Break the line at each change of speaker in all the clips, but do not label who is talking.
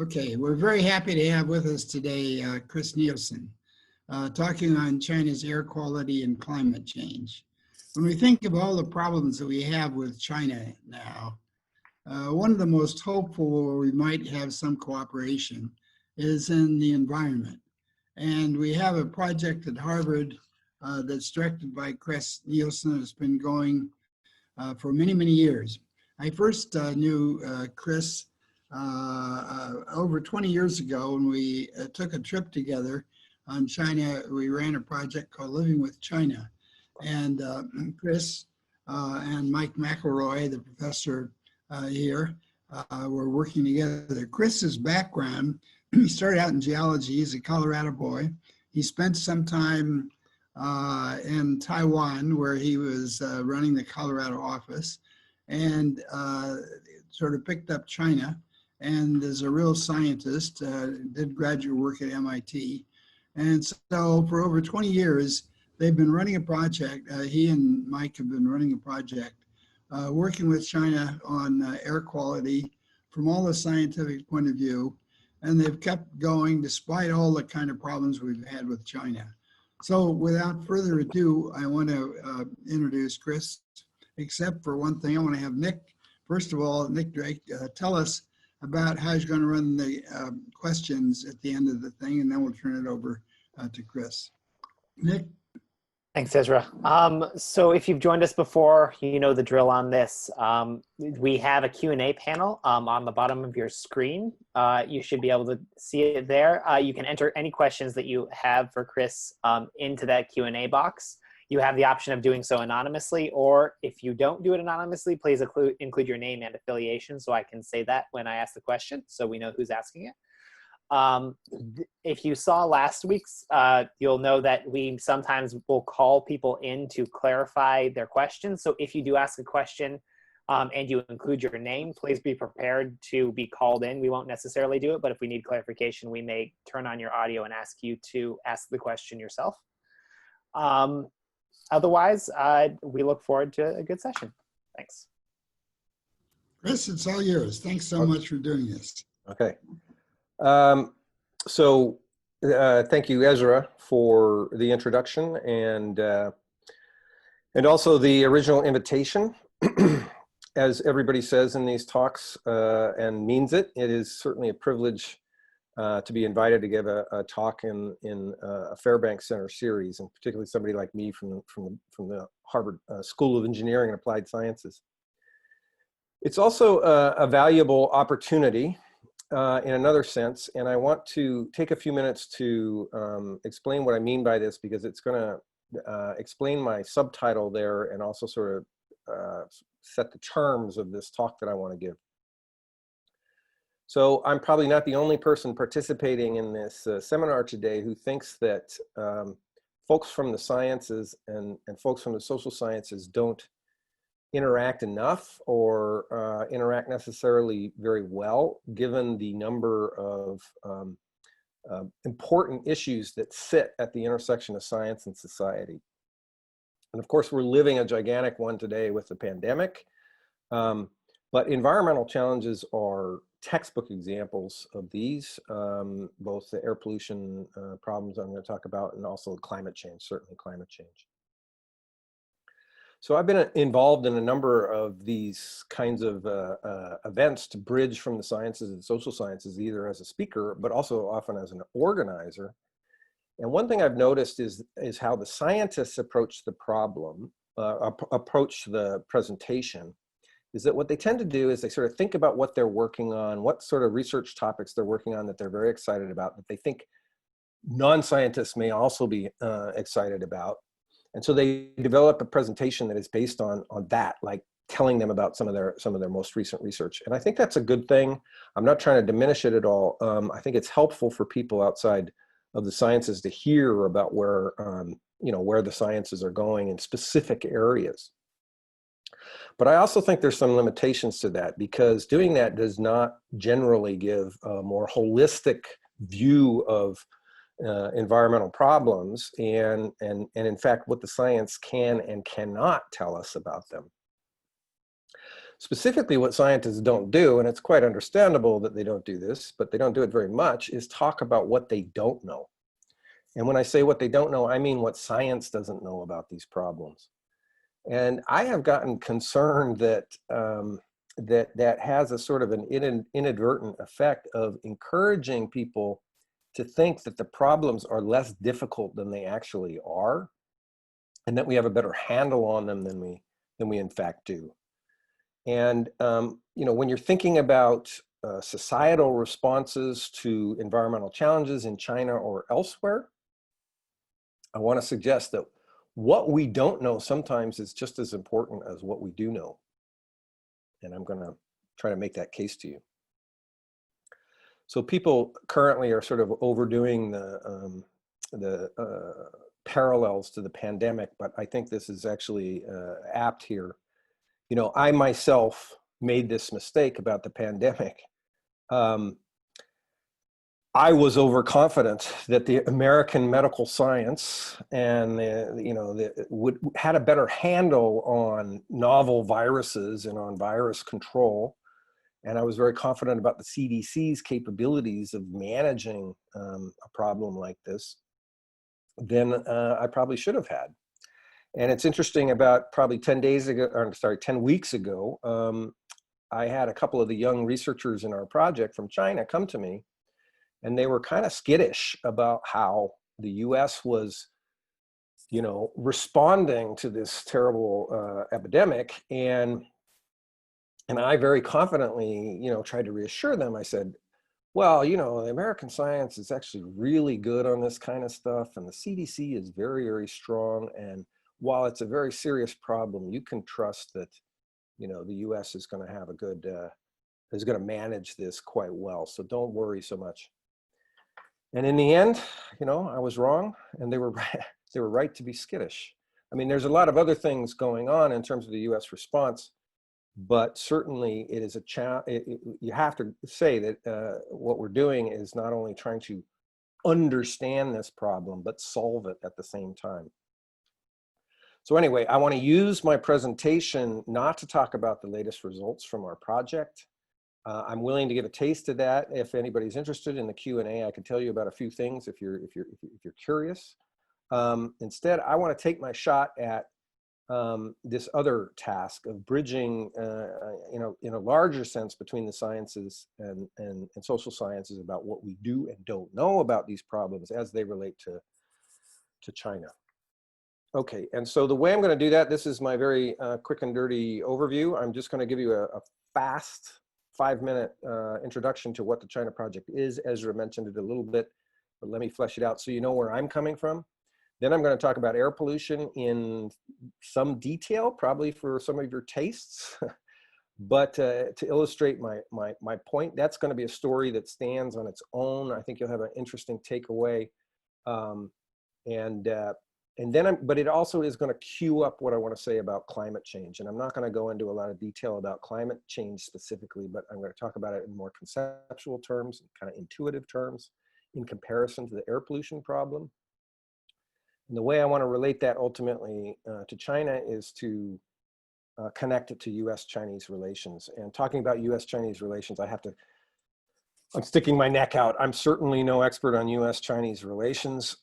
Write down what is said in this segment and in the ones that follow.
Okay, we're very happy to have with us today Chris Nielsen, talking on China's air quality and climate change. When we think of all the problems that we have with China now, one of the most hopeful where we might have some cooperation is in the environment. And we have a project at Harvard that's directed by Chris Nielsen. It's been going for many, many years. I first knew Chris over 20 years ago when we took a trip together on China. We ran a project called Living with China. And Chris and Mike McElroy, the professor here, were working together. Chris's background, he started out in geology. He's a Colorado boy. He spent some time in Taiwan where he was running the Colorado office and sort of picked up China and is a real scientist, did graduate work at MIT. And so for over 20 years, they've been running a project. He and Mike have been running a project working with China on air quality from all the scientific point of view. And they've kept going despite all the kind of problems we've had with China. So without further ado, I want to introduce Chris, except for one thing. I want to have Nick, first of all, Nick Drake, tell us about how he's going to run the questions at the end of the thing, and then we'll turn it over to Chris. Nick?
Thanks, Ezra. So if you've joined us before, you know the drill on this. We have a Q&A panel on the bottom of your screen. You should be able to see it there. You can enter any questions that you have for Chris into that Q&A box. You have the option of doing so anonymously, or if you don't do it anonymously, please include your name and affiliation so I can say that when I ask the question so we know who's asking it. If you saw last week's, you'll know that we sometimes will call people in to clarify their questions. So if you do ask a question and you include your name, please be prepared to be called in. We won't necessarily do it, but if we need clarification, we may turn on your audio and ask you to ask the question yourself. Otherwise, we look forward to a good session. Thanks.
Chris, it's all yours. Thanks so much for doing this.
Okay. Thank you, Ezra, for the introduction and also the original invitation. As everybody says in these talks and means it, it is certainly a privilege to be invited to give a talk in a Fairbank Center series, and particularly somebody like me from the Harvard School of Engineering and Applied Sciences. It's also a valuable opportunity in another sense, and I want to take a few minutes to explain what I mean by this, because it's going to explain my subtitle there and also sort of set the terms of this talk that I want to give. So I'm probably not the only person participating in this seminar today who thinks that folks from the sciences and folks from the social sciences don't interact enough or interact necessarily very well, given the number of important issues that sit at the intersection of science and society. And of course, we're living a gigantic one today with the pandemic, but environmental challenges are textbook examples of these, both the air pollution problems I'm going to talk about and also climate change, certainly climate change. So I've been involved in a number of these kinds of events to bridge from the sciences and social sciences, either as a speaker, but also often as an organizer. And one thing I've noticed is how the scientists approach the problem, approach the presentation, is that what they tend to do is they sort of think about what they're working on, what sort of research topics they're working on that they're very excited about, that they think non-scientists may also be excited about. And so they develop a presentation that is based on that, like telling them about some of their most recent research. And I think that's a good thing. I'm not trying to diminish it at all. I think it's helpful for people outside of the sciences to hear about where where the sciences are going in specific areas. But I also think there's some limitations to that, because doing that does not generally give a more holistic view of environmental problems and in fact what the science can and cannot tell us about them. Specifically, what scientists don't do, and it's quite understandable that they don't do this, but they don't do it very much, is talk about what they don't know. And when I say what they don't know, I mean what science doesn't know about these problems. And I have gotten concerned that that has a sort of an inadvertent effect of encouraging people to think that the problems are less difficult than they actually are, and that we have a better handle on them than we in fact do. And you know, when you're thinking about societal responses to environmental challenges in China or elsewhere, I want to suggest that what we don't know sometimes is just as important as what we do know. And I'm going to try to make that case to you. So people currently are sort of overdoing the parallels to the pandemic, but I think this is actually apt here. You know, I myself made this mistake about the pandemic. I was overconfident that the American medical science and had a better handle on novel viruses and on virus control, and I was very confident about the CDC's capabilities of managing a problem like this than I probably should have had. And it's interesting, about probably 10 weeks ago, I had a couple of the young researchers in our project from China come to me, and they were kind of skittish about how the US was, you know, responding to this terrible epidemic. And I very confidently, you know, tried to reassure them. I said, well, you know, the American science is actually really good on this kind of stuff, and the CDC is very, very strong. And while it's a very serious problem, you can trust that, you know, the US is going to have a good, is going to manage this quite well. So don't worry so much. And in the end, you know, I was wrong, and they were right to be skittish. I mean, there's a lot of other things going on in terms of the US response, but certainly it is you have to say that what we're doing is not only trying to understand this problem, but solve it at the same time. So anyway, I want to use my presentation not to talk about the latest results from our project. I'm willing to give a taste of that. If anybody's interested in the Q&A, I can tell you about a few things if you're curious. Instead, I want to take my shot at this other task of bridging, in a larger sense, between the sciences and social sciences about what we do and don't know about these problems as they relate to China. Okay, and so the way I'm going to do that, this is my very quick and dirty overview. I'm just going to give you a fast 5-minute introduction to what the China project is. Ezra mentioned it a little bit, but let me flesh it out so you know where I'm coming from. Then I'm going to talk about air pollution in some detail, probably for some of your tastes. But to illustrate my point, that's going to be a story that stands on its own. I think you'll have an interesting takeaway. But it also is going to cue up what I want to say about climate change. And I'm not going to go into a lot of detail about climate change specifically, but I'm going to talk about it in more conceptual terms, kind of intuitive terms, in comparison to the air pollution problem. And the way I want to relate that ultimately to China is to connect it to U.S.-Chinese relations. And talking about U.S.-Chinese relations, I'm sticking my neck out. I'm certainly no expert on U.S.-Chinese relations,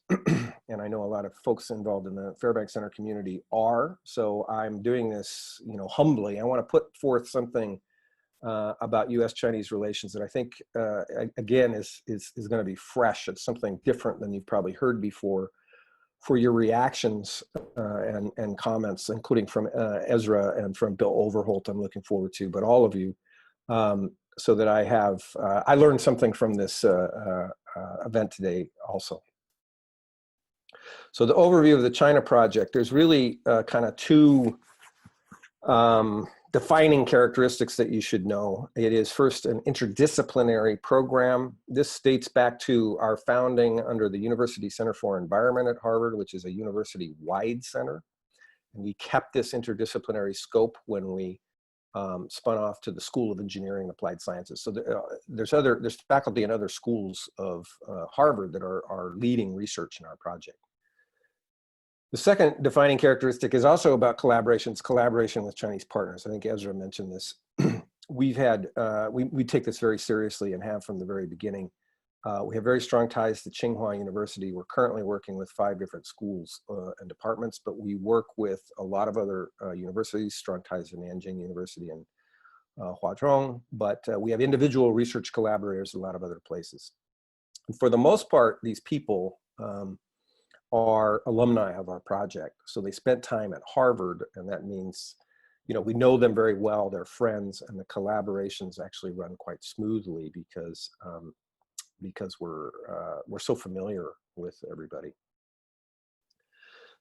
and I know a lot of folks involved in the Fairbank Center community are. So I'm doing this, you know, humbly. I want to put forth something about U.S.-Chinese relations that I think, again, is going to be fresh. It's something different than you've probably heard before, for your reactions and comments, including from Ezra and from Bill Overholt. I'm looking forward to, but all of you. So that I learned something from this event today also. So the overview of the China project, there's really kind of two defining characteristics that you should know. It is first an interdisciplinary program. This dates back to our founding under the University Center for Environment at Harvard, which is a university-wide center. And we kept this interdisciplinary scope when we spun off to the School of Engineering and Applied Sciences. So there's faculty in other schools of Harvard that are leading research in our project. The second defining characteristic is also about collaborations, collaboration with Chinese partners. I think Ezra mentioned this. We've had, we take this very seriously and have from the very beginning. We have very strong ties to Tsinghua University. We're currently working with 5 different schools and departments, but we work with a lot of other universities, strong ties to Nanjing University and Huazhong, but we have individual research collaborators in a lot of other places. And for the most part, these people are alumni of our project. So they spent time at Harvard, and that means, you know, we know them very well, they're friends, and the collaborations actually run quite smoothly because we're so familiar with everybody.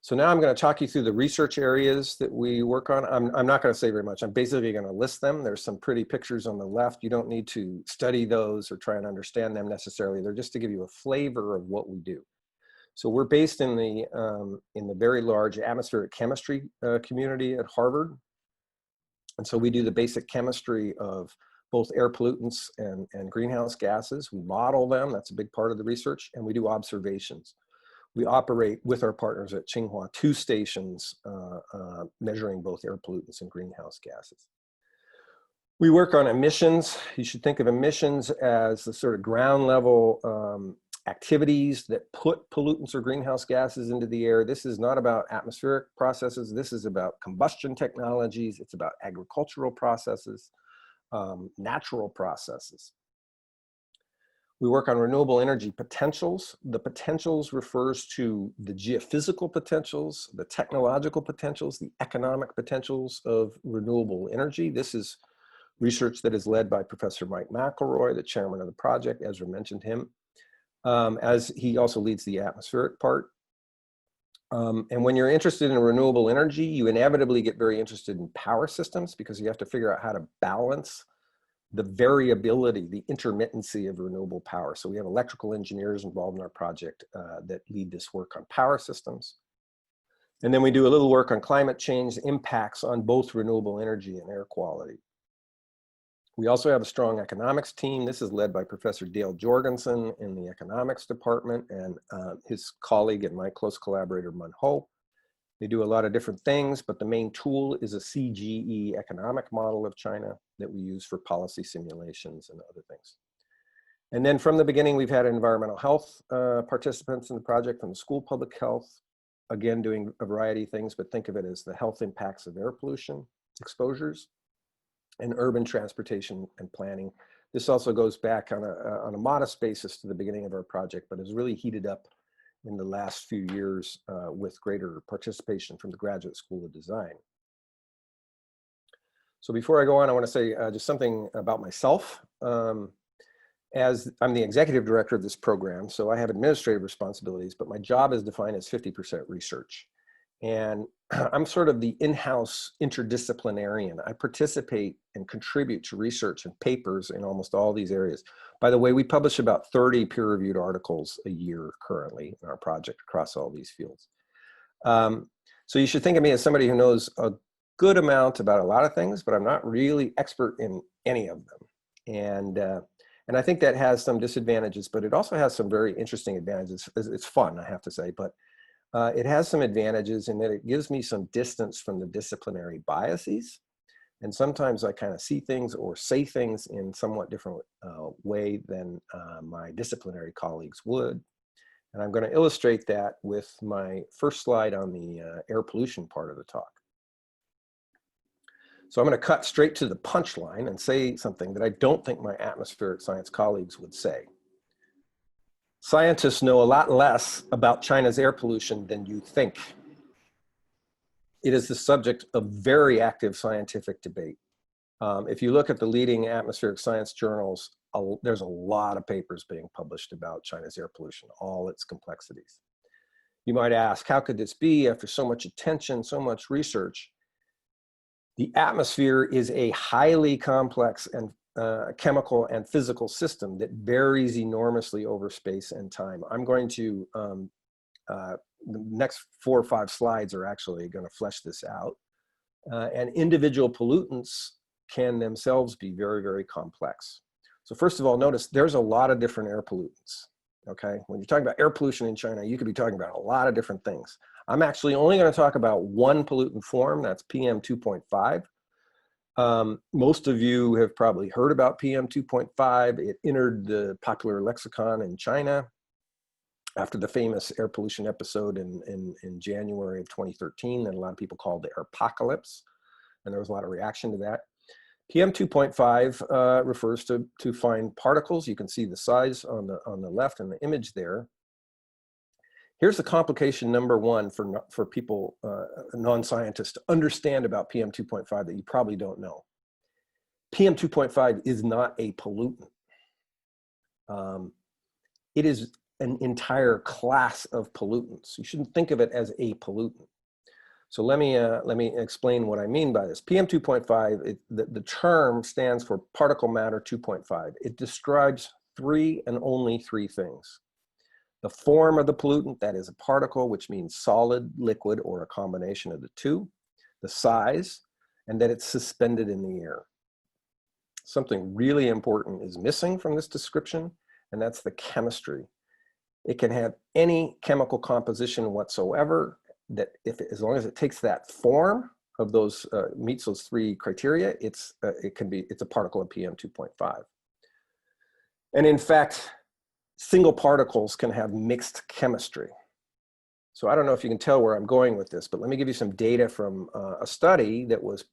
So now I'm going to talk you through the research areas that we work on. I'm not going to say very much. I'm basically going to list them. There's some pretty pictures on the left. You don't need to study those or try and understand them necessarily. They're just to give you a flavor of what we do. So we're based in the very large atmospheric chemistry community at Harvard. And so we do the basic chemistry of both air pollutants and greenhouse gases. We model them, that's a big part of the research, and we do observations. We operate with our partners at Tsinghua 2 stations measuring both air pollutants and greenhouse gases. We work on emissions. You should think of emissions as the sort of ground level activities that put pollutants or greenhouse gases into the air. This is not about atmospheric processes. This is about combustion technologies. It's about agricultural processes, natural processes. We work on renewable energy potentials. The potentials refers to the geophysical potentials, the technological potentials, the economic potentials of renewable energy. This is research that is led by Professor Mike McElroy, the chairman of the project. Ezra mentioned him, as he also leads the atmospheric part. And when you're interested in renewable energy, you inevitably get very interested in power systems because you have to figure out how to balance the variability, the intermittency of renewable power. So we have electrical engineers involved in our project that lead this work on power systems. And then we do a little work on climate change impacts on both renewable energy and air quality. We also have a strong economics team. This is led by Professor Dale Jorgensen in the economics department and his colleague and my close collaborator, Mun Ho. They do a lot of different things, but the main tool is a CGE economic model of China that we use for policy simulations and other things. And then from the beginning, we've had environmental health participants in the project from the School of Public Health, again, doing a variety of things, but think of it as the health impacts of air pollution exposures and urban transportation and planning. This also goes back on a modest basis to the beginning of our project, but has really heated up in the last few years with greater participation from the Graduate School of Design. So before I go on, I want to say just something about myself. As I'm the executive director of this program, so I have administrative responsibilities, but my job is defined as 50% research. And I'm sort of the in-house interdisciplinarian. I participate and contribute to research and papers in almost all these areas. By the way, we publish about 30 peer-reviewed articles a year currently in our project across all these fields. So you should think of me as somebody who knows a good amount about a lot of things, but I'm not really expert in any of them. And I think that has some disadvantages, but it also has some very interesting advantages. It's fun, I have to say, but it has some advantages in that it gives me some distance from the disciplinary biases. And sometimes I kind of see things or say things in somewhat different way than my disciplinary colleagues would. And I'm going to illustrate that with my first slide on the air pollution part of the talk. So I'm going to cut straight to the punchline and say something that I don't think my atmospheric science colleagues would say. Scientists know a lot less about China's air pollution than you think. It is the subject of very active scientific debate. If you look at the leading atmospheric science journals, there's a lot of papers being published about China's air pollution, all its complexities. You might ask, how could this be after so much attention, so much research? The atmosphere is a highly complex and chemical and physical system that varies enormously over space and time. I'm going to, the next 4 or 5 slides are actually going to flesh this out. And individual pollutants can themselves be very, very complex. So first of all, notice there's a lot of different air pollutants, okay? When you're talking about air pollution in China, you could be talking about a lot of different things. I'm actually only going to talk about one pollutant form, that's PM 2.5. Most of you have probably heard about PM 2.5. It entered the popular lexicon in China after the famous air pollution episode in January of 2013 that a lot of people called the airpocalypse, and there was a lot of reaction to that. PM 2.5 refers to fine particles. You can see the size on the left in the image there. Here's the complication number one for people, non-scientists, to understand about PM 2.5 that you probably don't know. PM 2.5 is not a pollutant. It is an entire class of pollutants. You shouldn't think of it as a pollutant. So let me explain what I mean by this. PM 2.5, the term stands for particle matter 2.5. It describes three and only three things. The form of the pollutant, that is a particle, which means solid, liquid, or a combination of the two. The size, and that it's suspended in the air. Something really important is missing from this description, and that's the chemistry. It can have any chemical composition whatsoever, that as long as it takes that form of those, meets those three criteria, it's a particle of PM 2.5. And in fact, single particles can have mixed chemistry. So I don't know if you can tell where I'm going with this, but let me give you some data from a study that was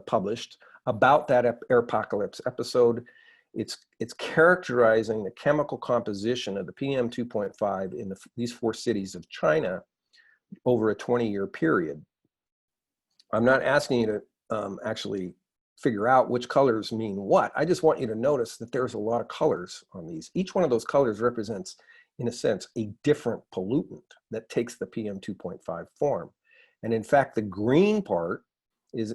published about that airpocalypse episode. It's characterizing the chemical composition of the PM 2.5 in these four cities of China over a 20-year period. I'm not asking you to actually figure out which colors mean what. I just want you to notice that there's a lot of colors on these. Each one of those colors represents, in a sense, a different pollutant that takes the PM 2.5 form. And in fact, the green part is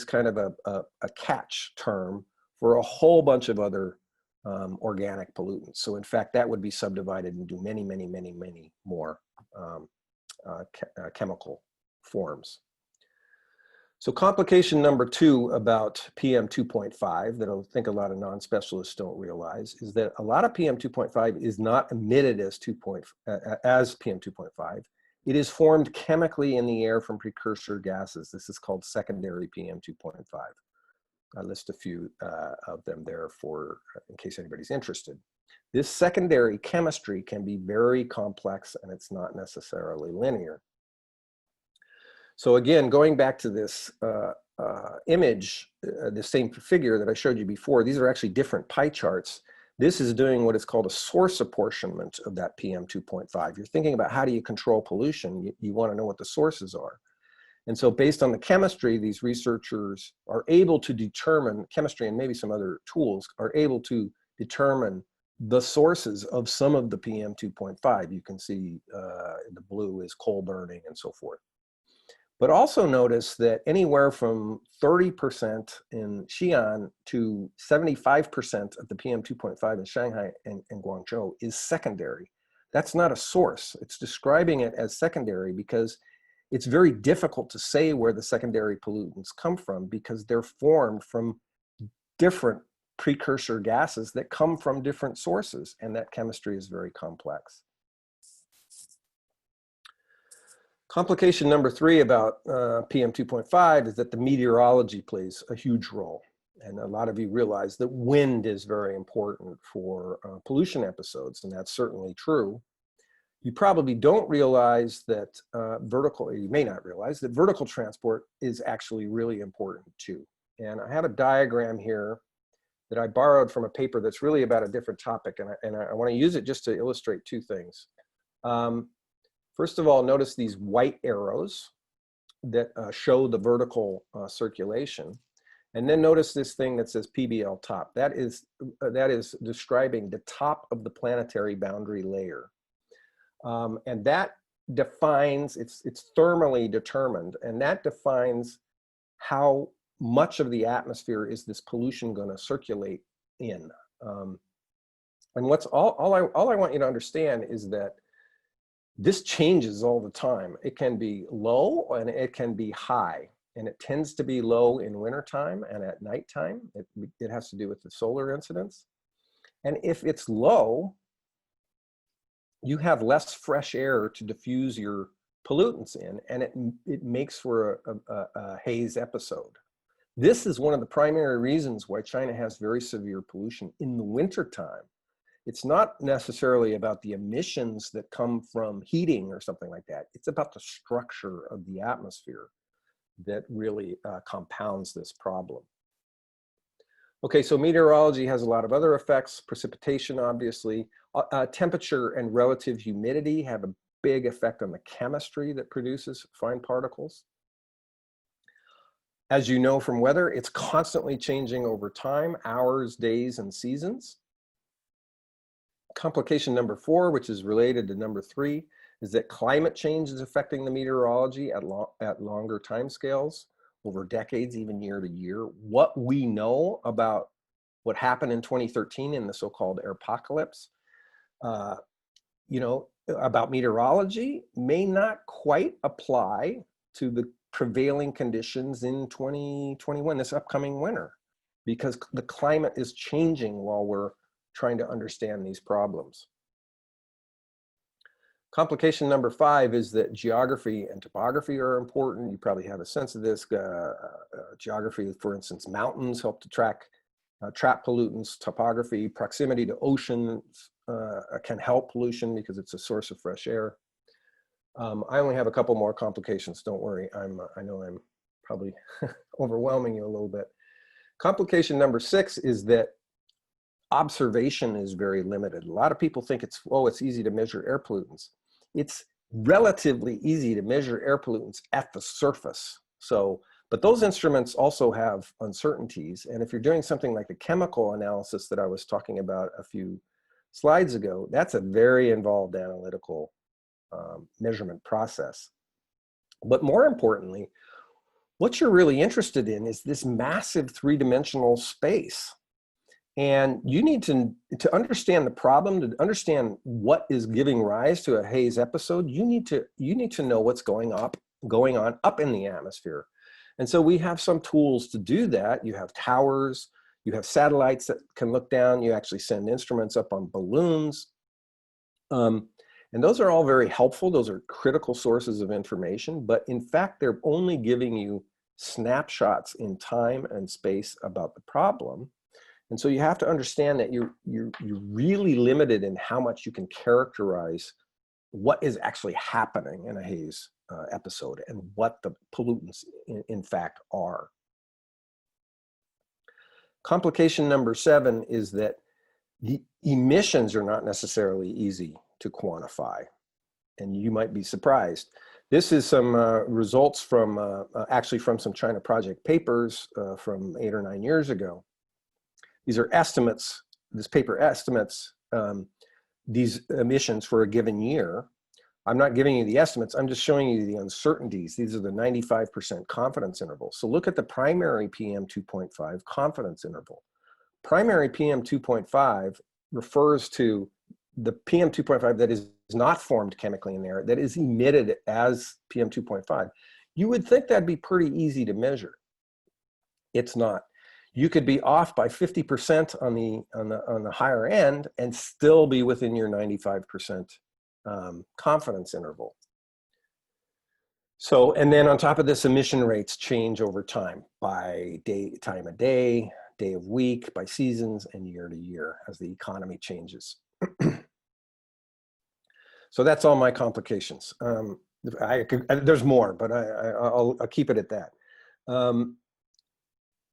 kind of a catch term for a whole bunch of other organic pollutants. So in fact, that would be subdivided into many, many, many, many more chemical forms. So complication number two about PM 2.5 that I think a lot of non-specialists don't realize is that a lot of PM 2.5 is not emitted as PM 2.5. It is formed chemically in the air from precursor gases. This is called secondary PM 2.5. I list a few of them there in case anybody's interested. This secondary chemistry can be very complex and it's not necessarily linear. So again, going back to this image, the same figure that I showed you before, these are actually different pie charts. This is doing what is called a source apportionment of that PM 2.5. You're thinking about how do you control pollution? You want to know what the sources are. And so based on the chemistry, these researchers are able to determine, chemistry and maybe some other tools, are able to determine the sources of some of the PM 2.5. You can see the blue is coal burning and so forth. But also notice that anywhere from 30% in Xi'an to 75% of the PM 2.5 in Shanghai and Guangzhou is secondary. That's not a source. It's describing it as secondary because it's very difficult to say where the secondary pollutants come from because they're formed from different precursor gases that come from different sources, and that chemistry is very complex. Complication number three about PM 2.5 is that the meteorology plays a huge role. And a lot of you realize that wind is very important for pollution episodes, and that's certainly true. You probably don't realize that you may not realize that vertical transport is actually really important too. And I have a diagram here that I borrowed from a paper that's really about a different topic, and I want to use it just to illustrate two things. First of all, notice these white arrows that show the vertical circulation. And then notice this thing that says PBL top. That is describing the top of the planetary boundary layer. And that defines, it's thermally determined, and that defines how much of the atmosphere is this pollution going to circulate in. And all I want you to understand is that this changes all the time. It can be low and it can be high, and it tends to be low in wintertime and at nighttime. It has to do with the solar incidence. And if it's low, you have less fresh air to diffuse your pollutants in, and it makes for a haze episode. This is one of the primary reasons why China has very severe pollution in the wintertime. It's not necessarily about the emissions that come from heating or something like that. It's about the structure of the atmosphere that really compounds this problem. Okay, so meteorology has a lot of other effects. Precipitation, obviously. Temperature and relative humidity have a big effect on the chemistry that produces fine particles. As you know from weather, it's constantly changing over time, hours, days, and seasons. Complication number 4, which is related to number 3, is that climate change is affecting the meteorology at longer timescales, over decades, even year to year. What we know about what happened in 2013 in the so-called airpocalypse, about meteorology may not quite apply to the prevailing conditions in 2021, this upcoming winter, because the climate is changing while we're trying to understand these problems. Complication number 5 is that geography and topography are important. You probably have a sense of this. Geography, for instance, mountains help to trap pollutants. Topography, proximity to oceans can help pollution because it's a source of fresh air. I only have a couple more complications. Don't worry. I know I'm probably overwhelming you a little bit. Complication number 6 is that observation is very limited. A lot of people think it's easy to measure air pollutants. It's relatively easy to measure air pollutants at the surface. But those instruments also have uncertainties. And if you're doing something like the chemical analysis that I was talking about a few slides ago, that's a very involved analytical measurement process. But more importantly, what you're really interested in is this massive three-dimensional space. And you need to understand the problem, to understand what is giving rise to a haze episode, you need to know what's going on up in the atmosphere. And so we have some tools to do that. You have towers, you have satellites that can look down, you actually send instruments up on balloons. And those are all very helpful. Those are critical sources of information, but in fact, they're only giving you snapshots in time and space about the problem. And so you have to understand that you're really limited in how much you can characterize what is actually happening in a haze episode and what the pollutants in fact are. Complication number 7 is that the emissions are not necessarily easy to quantify, and you might be surprised. This is some results from actually from some China project papers from 8 or 9 years ago. These are estimates. This paper estimates these emissions for a given year. I'm not giving you the estimates, I'm just showing you the uncertainties. These are the 95% confidence interval. So look at the primary PM 2.5 confidence interval. Primary PM 2.5 refers to the PM 2.5 that is not formed chemically in the air, that is emitted as PM 2.5. You would think that'd be pretty easy to measure. It's not. You could be off by 50% on the higher end and still be within your 95% confidence interval. So, and then on top of this, emission rates change over time by time of day, day of week, by seasons, and year to year as the economy changes. So that's all my complications. There's more, but I'll keep it at that.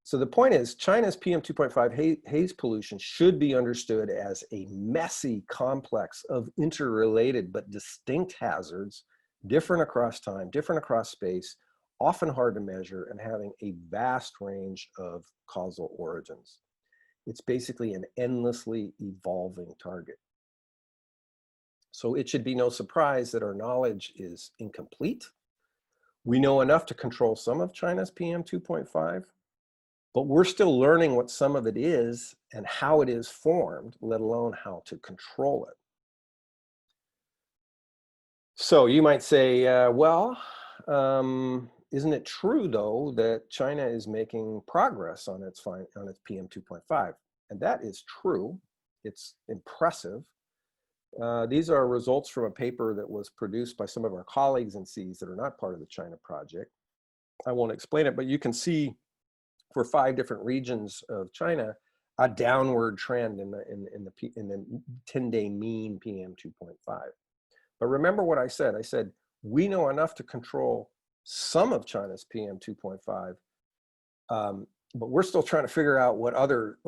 So the point is, China's PM 2.5 haze pollution should be understood as a messy complex of interrelated but distinct hazards, different across time, different across space, often hard to measure, and having a vast range of causal origins. It's basically an endlessly evolving target. So it should be no surprise that our knowledge is incomplete. We know enough to control some of China's PM 2.5, but we're still learning what some of it is and how it is formed, let alone how to control it. So you might say, isn't it true though that China is making progress on its PM 2.5? And that is true. It's impressive. These are results from a paper that was produced by some of our colleagues in Seas that are not part of the China project. I won't explain it, but you can see for 5 different regions of China, a downward trend in the 10-day mean PM 2.5. But remember what I said. I said, we know enough to control some of China's PM 2.5, but we're still trying to figure out what other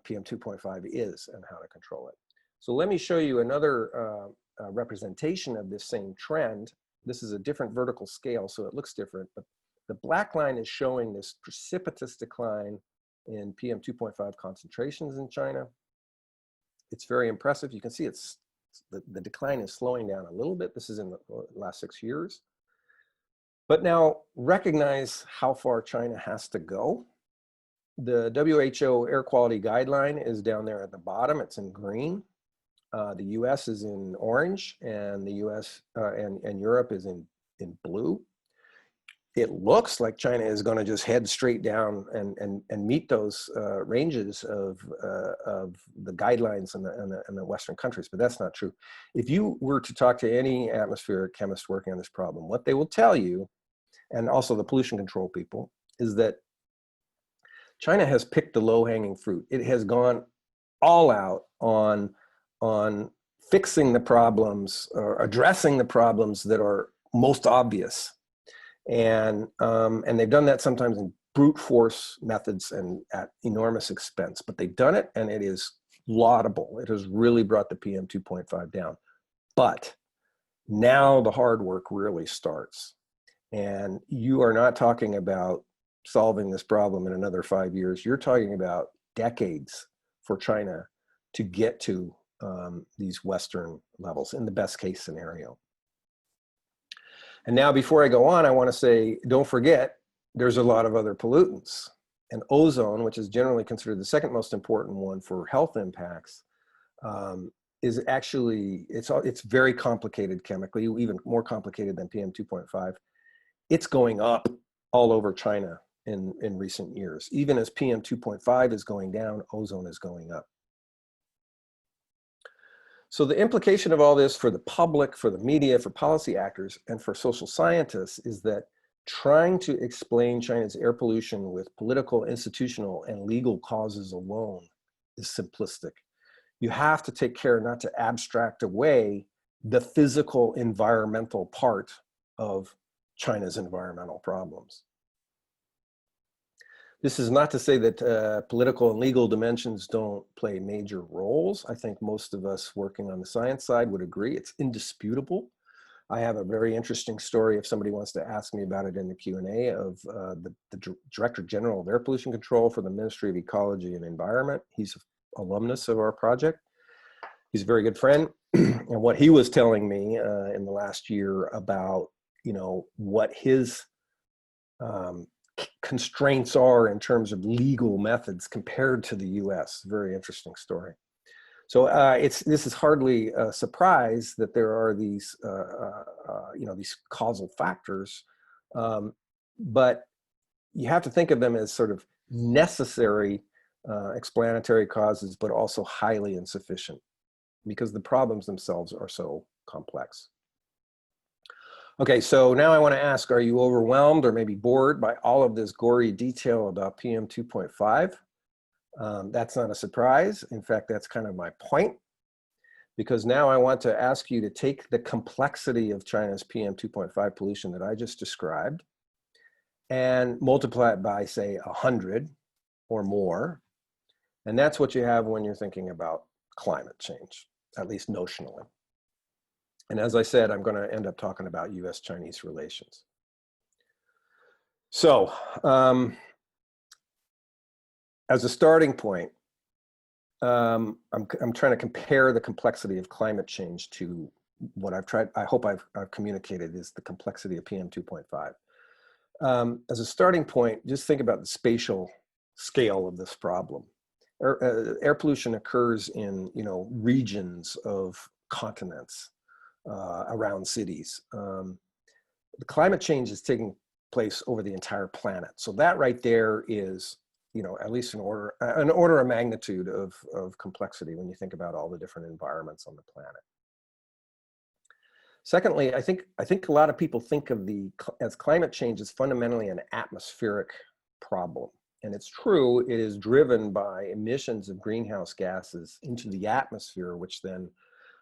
PM 2.5 is and how to control it. So let me show you another representation of this same trend. This is a different vertical scale, so it looks different, but the black line is showing this precipitous decline in PM 2.5 concentrations in China. It's very impressive. You can see the decline is slowing down a little bit. This is in the last 6 years. But now recognize how far China has to go. The WHO Air Quality Guideline is down there at the bottom. It's in green. The US is in orange, and the US and Europe is in blue. It looks like China is going to just head straight down and meet those ranges of the guidelines in the Western countries, but that's not true. If you were to talk to any atmospheric chemist working on this problem, what they will tell you, and also the pollution control people, is that China has picked the low-hanging fruit. It has gone all out on fixing the problems or addressing the problems that are most obvious. And they've done that sometimes in brute force methods and at enormous expense, but they've done it and it is laudable. It has really brought the PM 2.5 down. But now the hard work really starts. And you are not talking about solving this problem in another 5 years. You're talking about decades for China to get to these Western levels in the best case scenario. And now before I go on, I want to say, don't forget, there's a lot of other pollutants. And ozone, which is generally considered the second most important one for health impacts, is actually, it's very complicated chemically, even more complicated than PM 2.5. It's going up all over China in recent years. Even as PM 2.5 is going down, ozone is going up. So the implication of all this for the public, for the media, for policy actors, and for social scientists is that trying to explain China's air pollution with political, institutional, and legal causes alone is simplistic. You have to take care not to abstract away the physical environmental part of China's environmental problems. This is not to say that political and legal dimensions don't play major roles. I think most of us working on the science side would agree. It's indisputable. I have a very interesting story if somebody wants to ask me about it in the Q&A of the Director General of Air Pollution Control for the Ministry of Ecology and Environment. He's an alumnus of our project. He's a very good friend. And what he was telling me in the last year about, what his constraints are in terms of legal methods compared to the US. Very interesting story. So this is hardly a surprise that there are these, these causal factors, but you have to think of them as sort of necessary explanatory causes, but also highly insufficient because the problems themselves are so complex. Okay, so now I want to ask, are you overwhelmed or maybe bored by all of this gory detail about PM 2.5? That's not a surprise. In fact, that's kind of my point, because now I want to ask you to take the complexity of China's PM 2.5 pollution that I just described and multiply it by, say, 100 or more. And that's what you have when you're thinking about climate change, at least notionally. And as I said, I'm going to end up talking about U.S.-Chinese relations. So, as a starting point, I'm trying to compare the complexity of climate change to what I hope I've communicated is the complexity of PM 2.5. As a starting point, just think about the spatial scale of this problem. Air pollution occurs in, regions of continents. Around cities. The climate change is taking place over the entire planet. So that right there is you know, at least an order of magnitude of complexity when you think about all the different environments on the planet. Secondly, I think a lot of people think of as climate change as fundamentally an atmospheric problem. And it's true, it is driven by emissions of greenhouse gases into the atmosphere, which then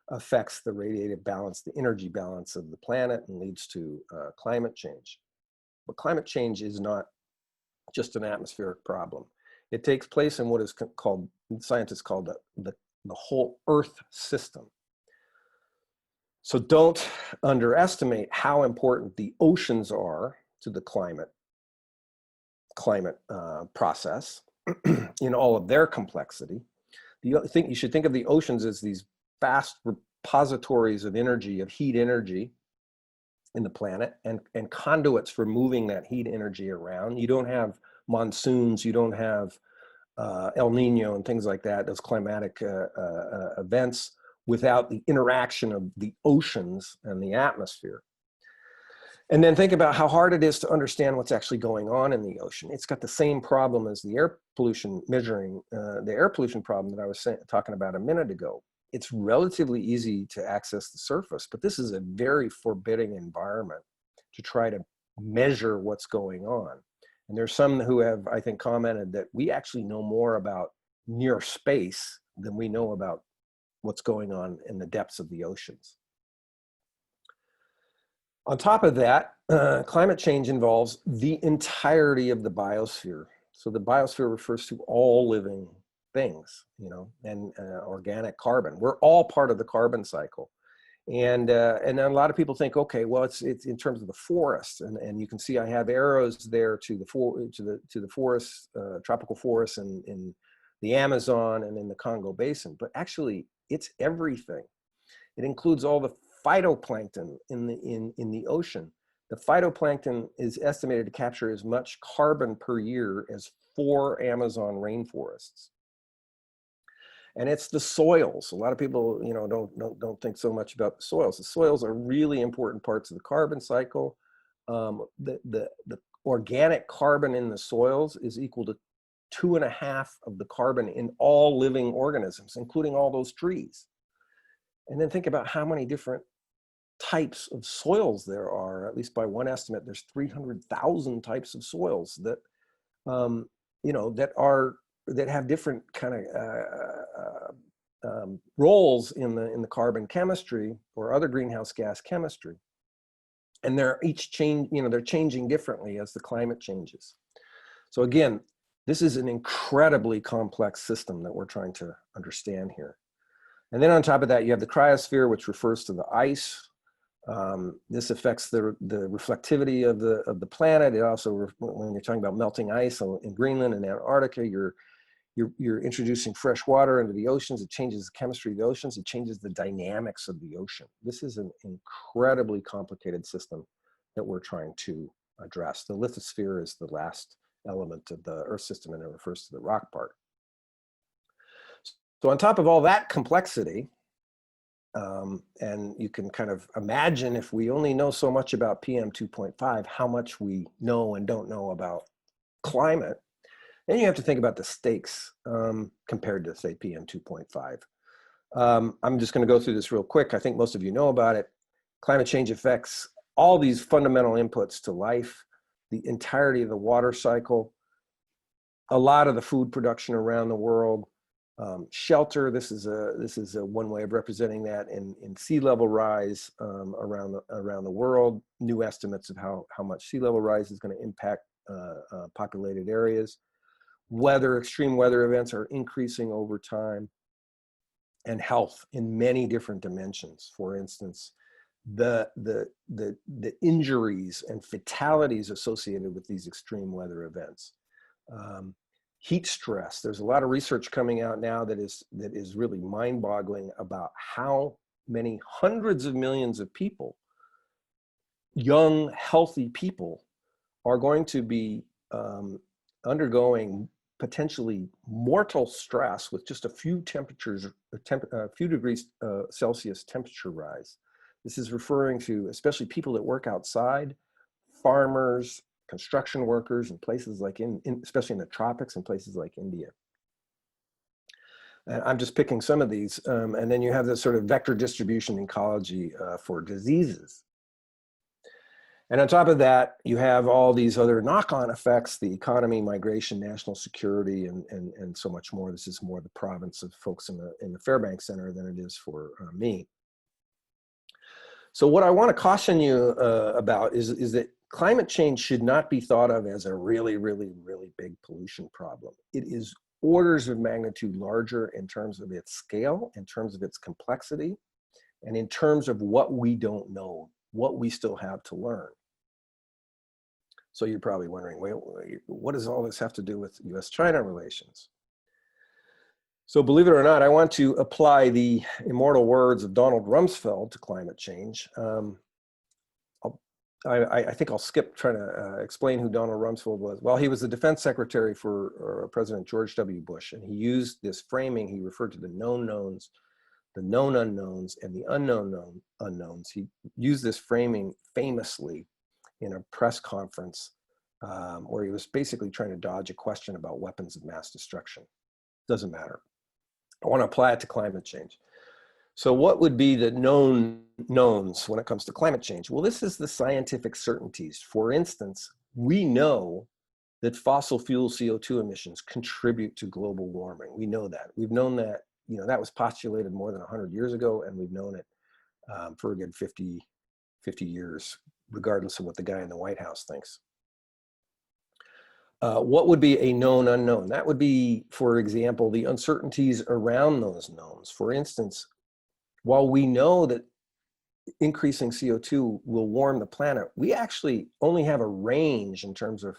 affects the radiative balance, the energy balance of the planet, and leads to climate change. But climate change is not just an atmospheric problem. It takes place in what is called, scientists call the whole Earth system. So don't underestimate how important the oceans are to the climate process in all of their complexity. You should think of the oceans as these vast repositories of energy, of heat energy in the planet, and conduits for moving that heat energy around. You don't have monsoons, you don't have El Nino and things like that, those climatic events, without the interaction of the oceans and the atmosphere. And then think about how hard it is to understand what's actually going on in the ocean. It's got the same problem as the air pollution measuring, the air pollution problem that I was talking about a minute ago. It's relatively easy to access the surface, but this is a very forbidding environment to try to measure what's going on. And there's some who have, I think, commented that we actually know more about near space than we know about what's going on in the depths of the oceans. On top of that, climate change involves the entirety of the biosphere. So the biosphere refers to all living things, you know, and organic carbon. We're all part of the carbon cycle. And a lot of people think, okay, well, it's in terms of the forest, and you can see I have arrows there to the forest, tropical forests in the Amazon and in the Congo Basin. But actually, it's everything. It includes all the phytoplankton in the ocean. The phytoplankton is estimated to capture as much carbon per year as 4 Amazon rainforests. And it's the soils. A lot of people, you know, don't think so much about the soils. The soils are really important parts of the carbon cycle. The organic carbon in the soils is equal to 2.5 of the carbon in all living organisms, including all those trees. And then think about how many different types of soils there are. At least by one estimate, there's 300,000 types of soils that, you know, that have different kind of roles in the carbon chemistry or other greenhouse gas chemistry. And they're they're changing differently as the climate changes. So again, this is an incredibly complex system that we're trying to understand here. And then on top of that, you have the cryosphere, which refers to the ice. This affects the reflectivity of the planet. It also, when you're talking about melting ice in Greenland and Antarctica, you're introducing fresh water into the oceans. It changes the chemistry of the oceans. It changes the dynamics of the ocean. This is an incredibly complicated system that we're trying to address. The lithosphere is the last element of the Earth system, and it refers to the rock part. So on top of all that complexity, and you can kind of imagine, if we only know so much about PM 2.5, how much we know and don't know about climate. Then you have to think about the stakes compared to, say, PM 2.5. I'm just going to go through this real quick. I think most of you know about it. Climate change affects all these fundamental inputs to life, the entirety of the water cycle, a lot of the food production around the world, shelter. This is a one way of representing that in sea level rise around the world. New estimates of how much sea level rise is going to impact populated areas. Extreme weather events are increasing over time, and health in many different dimensions. For instance, the injuries and fatalities associated with these extreme weather events. Heat stress. There's a lot of research coming out now that is really mind-boggling about how many hundreds of millions of people, young, healthy people, are going to be undergoing potentially mortal stress with just a few degrees Celsius temperature rise. This is referring to especially people that work outside, farmers, construction workers in places like especially in the tropics and places like India. And I'm just picking some of these. And then you have this sort of vector distribution ecology for diseases. And on top of that, you have all these other knock-on effects, the economy, migration, national security, and so much more. This is more the province of folks in the Fairbank Center than it is for me. So what I want to caution you about is that climate change should not be thought of as a really, really, really big pollution problem. It is orders of magnitude larger in terms of its scale, in terms of its complexity, and in terms of what we don't know, what we still have to learn. So you're probably wondering, wait, what does all this have to do with U.S. China relations? So believe it or not, I want to apply the immortal words of Donald Rumsfeld to climate change. I think I'll skip trying to explain who Donald Rumsfeld was. Well, he was the defense secretary for President George W. Bush, and he used this framing. He referred to the known knowns, the known unknowns, and the unknown unknowns. He used this framing famously in a press conference where he was basically trying to dodge a question about weapons of mass destruction. Doesn't matter. I want to apply it to climate change. So what would be the known knowns when it comes to climate change? Well, this is the scientific certainties. For instance, we know that fossil fuel CO2 emissions contribute to global warming. We know that. We've known that, that was postulated more than 100 years ago, and we've known it for a good 50 years, regardless of what the guy in the White House thinks. What would be a known unknown? That would be, for example, the uncertainties around those knowns. For instance, while we know that increasing CO2 will warm the planet, we actually only have a range in terms of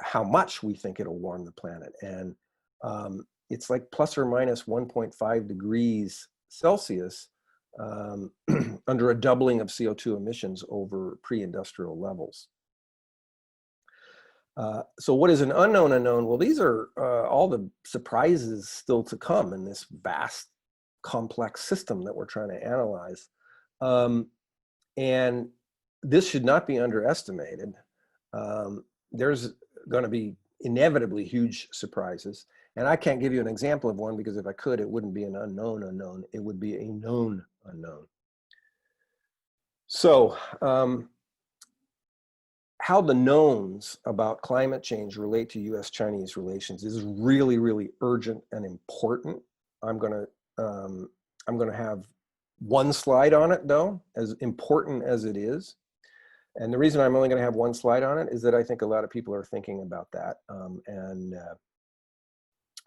how much we think it'll warm the planet. And it's like plus or minus 1.5 degrees Celsius under a doubling of CO2 emissions over pre-industrial levels. So what is an unknown unknown? Well, these are all the surprises still to come in this vast, complex system that we're trying to analyze. And this should not be underestimated. There's going to be inevitably huge surprises. And I can't give you an example of one because if I could, it wouldn't be an unknown unknown. It would be a known unknown. So, how the knowns about climate change relate to U.S.-Chinese relations is really, really urgent and important. I'm going to have one slide on it, though, as important as it is. And the reason I'm only going to have one slide on it is that I think a lot of people are thinking about that.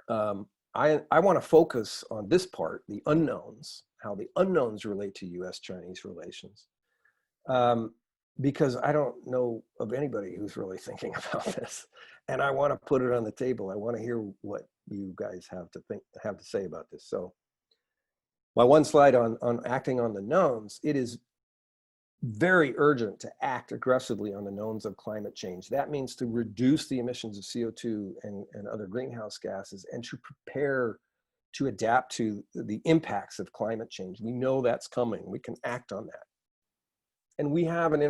I want to focus on this part, the unknowns, how the unknowns relate to U.S.-Chinese relations. Because I don't know of anybody who's really thinking about this, and I want to put it on the table. I want to hear what you guys have to say about this. So, my one slide on acting on the knowns. It is very urgent to act aggressively on the knowns of climate change. That means to reduce the emissions of CO2 and other greenhouse gases, and to prepare to adapt to the impacts of climate change. We know that's coming. We can act on that. And we have an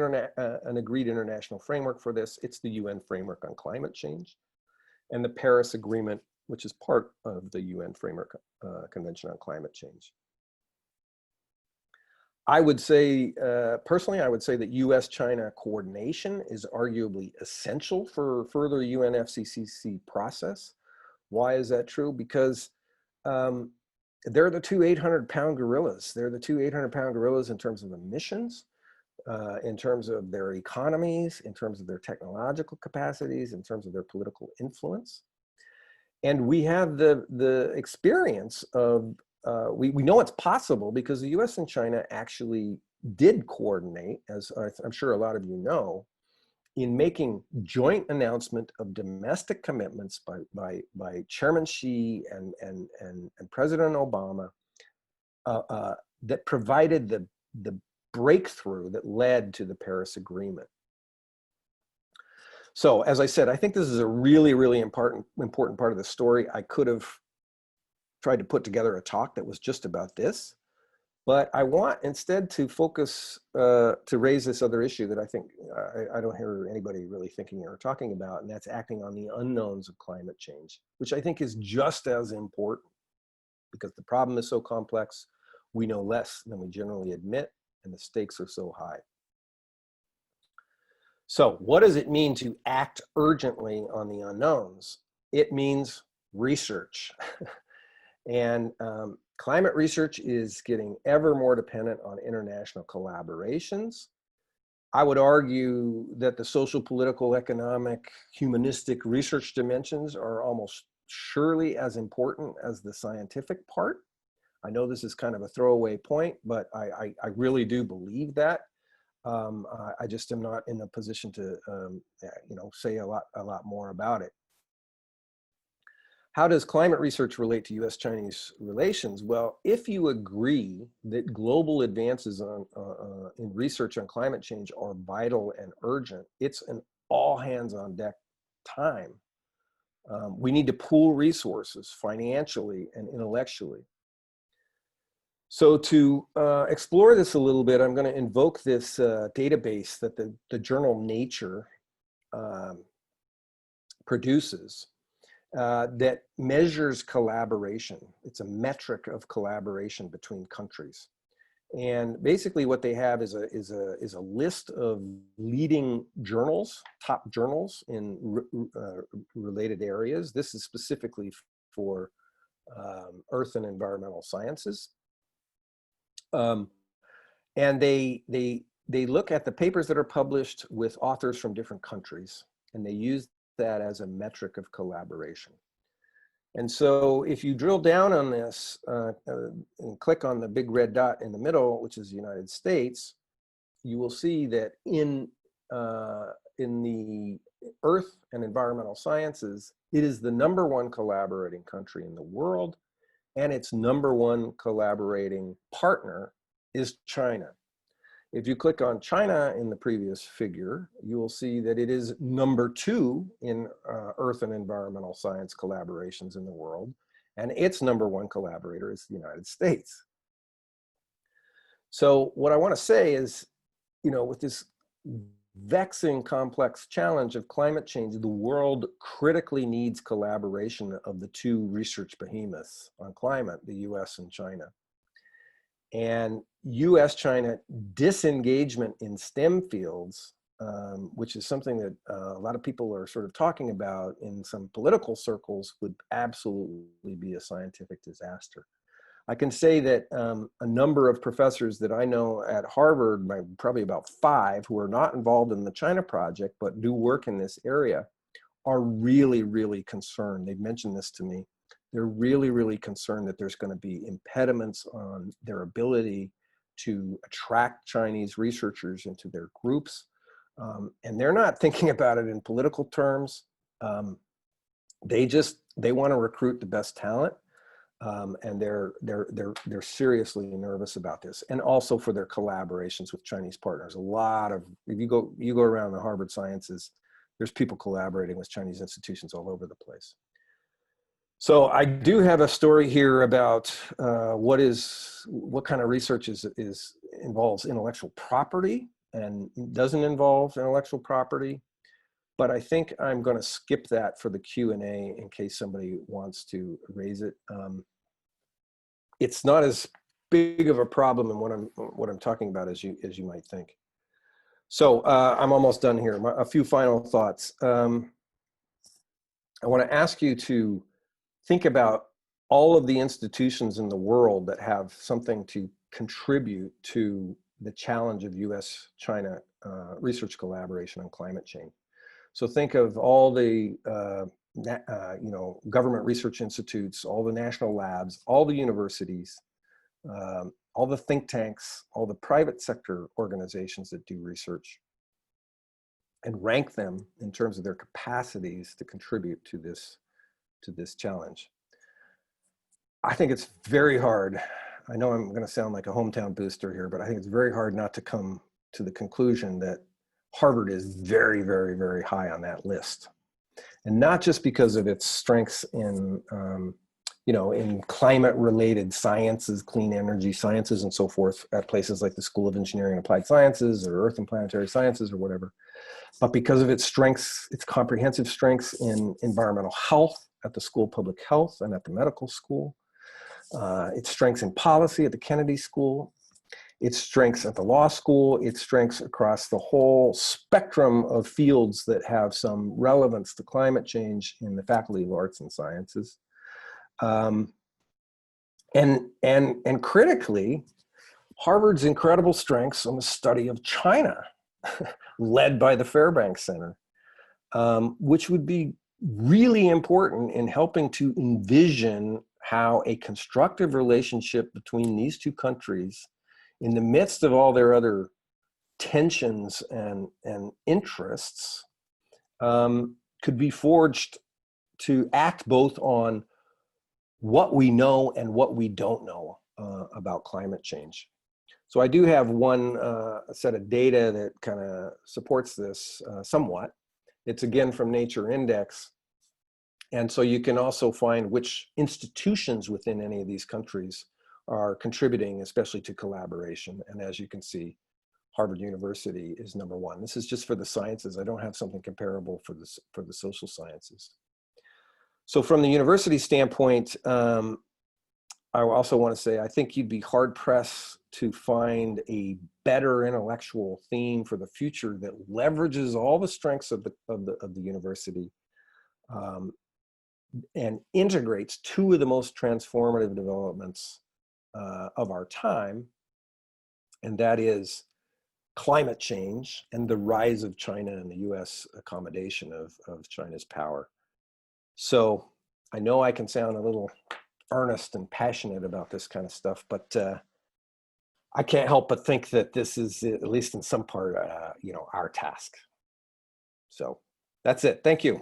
agreed international framework for this. It's the UN Framework on Climate Change and the Paris Agreement, which is part of the UN Framework Convention on Climate Change. I would say, personally, I would say that U.S.-China coordination is arguably essential for further UNFCCC process. Why is that true? Because they're the two 800-pound gorillas. They're the two 800-pound gorillas in terms of emissions, in terms of their economies, in terms of their technological capacities, in terms of their political influence. And we have the experience of, we know it's possible because the US and China actually did coordinate, as I'm sure a lot of you know, in making joint announcement of domestic commitments by Chairman Xi and President Obama that provided the breakthrough that led to the Paris Agreement. So, as I said, I think this is a really, really important part of the story. I could have tried to put together a talk that was just about this, But I want instead to focus, to raise this other issue that I think I don't hear anybody really thinking or talking about, and that's acting on the unknowns of climate change, which I think is just as important because the problem is so complex, we know less than we generally admit, and the stakes are so high. So what does it mean to act urgently on the unknowns? It means research. And climate research is getting ever more dependent on international collaborations. I would argue that the social, political, economic, humanistic research dimensions are almost surely as important as the scientific part. I know this is kind of a throwaway point, but I really do believe that. I just am not in a position to, say a lot more about it. How does climate research relate to U.S.-Chinese relations? Well, if you agree that global advances in research on climate change are vital and urgent, it's an all-hands-on-deck time. We need to pool resources financially and intellectually. So to explore this a little bit, I'm going to invoke this database that the journal Nature produces. That measures collaboration. It's a metric of collaboration between countries. And basically what they have is a list of leading journals, top journals in related areas. This is specifically for earth and environmental sciences. And they look at the papers that are published with authors from different countries, and they use that as a metric of collaboration. And so if you drill down on this and click on the big red dot in the middle, which is the United States, you will see that in the earth and environmental sciences, it is the #1 collaborating country in the world, and its #1 collaborating partner is China. If you click on China in the previous figure, you will see that it is #2 in earth and environmental science collaborations in the world, and its #1 collaborator is the United States. So what I want to say is, with this vexing, complex challenge of climate change, the world critically needs collaboration of the two research behemoths on climate, the US and China. And U.S.-China disengagement in STEM fields, which is something that a lot of people are sort of talking about in some political circles, would absolutely be a scientific disaster. I can say that a number of professors that I know at Harvard, probably about 5, who are not involved in the China project, but do work in this area, are really, really concerned. They've mentioned this to me. They're really, really concerned that there's going to be impediments on their ability to attract Chinese researchers into their groups. And they're not thinking about it in political terms. They want to recruit the best talent. And they're seriously nervous about this. And also for their collaborations with Chinese partners. A lot of, if you go around the Harvard Sciences, there's people collaborating with Chinese institutions all over the place. So I do have a story here about what kind of research involves intellectual property and doesn't involve intellectual property. But I think I'm going to skip that for the Q&A in case somebody wants to raise it. It's not as big of a problem in what I'm talking about as you might think. So I'm almost done here. A few final thoughts. I want to ask you to think about all of the institutions in the world that have something to contribute to the challenge of U.S.-China research collaboration on climate change. So think of all the government research institutes, all the national labs, all the universities, all the think tanks, all the private sector organizations that do research, and rank them in terms of their capacities to contribute to this challenge. I think it's very hard. I know I'm going to sound like a hometown booster here, but I think it's very hard not to come to the conclusion that Harvard is very, very, very high on that list. And not just because of its strengths in, in climate-related sciences, clean energy sciences, and so forth at places like the School of Engineering and Applied Sciences or Earth and Planetary Sciences or whatever. But because of its strengths, its comprehensive strengths in environmental health at the School of Public Health and at the medical school, its strengths in policy at the Kennedy School, its strengths at the law school, its strengths across the whole spectrum of fields that have some relevance to climate change in the Faculty of Arts and Sciences. And critically, Harvard's incredible strengths on the study of China, led by the Fairbank Center, which would be really important in helping to envision how a constructive relationship between these two countries, in the midst of all their other tensions and interests, could be forged to act both on what we know and what we don't know about climate change. So I do have one set of data that kind of supports this somewhat. It's again from Nature Index. And so you can also find which institutions within any of these countries are contributing, especially to collaboration. And as you can see, Harvard University is #1. This is just for the sciences. I don't have something comparable for the social sciences. So from the university standpoint, I also want to say, I think you'd be hard pressed to find a better intellectual theme for the future that leverages all the strengths of the university and integrates two of the most transformative developments of our time, and that is climate change and the rise of China and the U.S. accommodation of China's power. So I know I can sound a little earnest and passionate about this kind of stuff, but I can't help but think that this is, at least in some part, our task. So that's it. Thank you.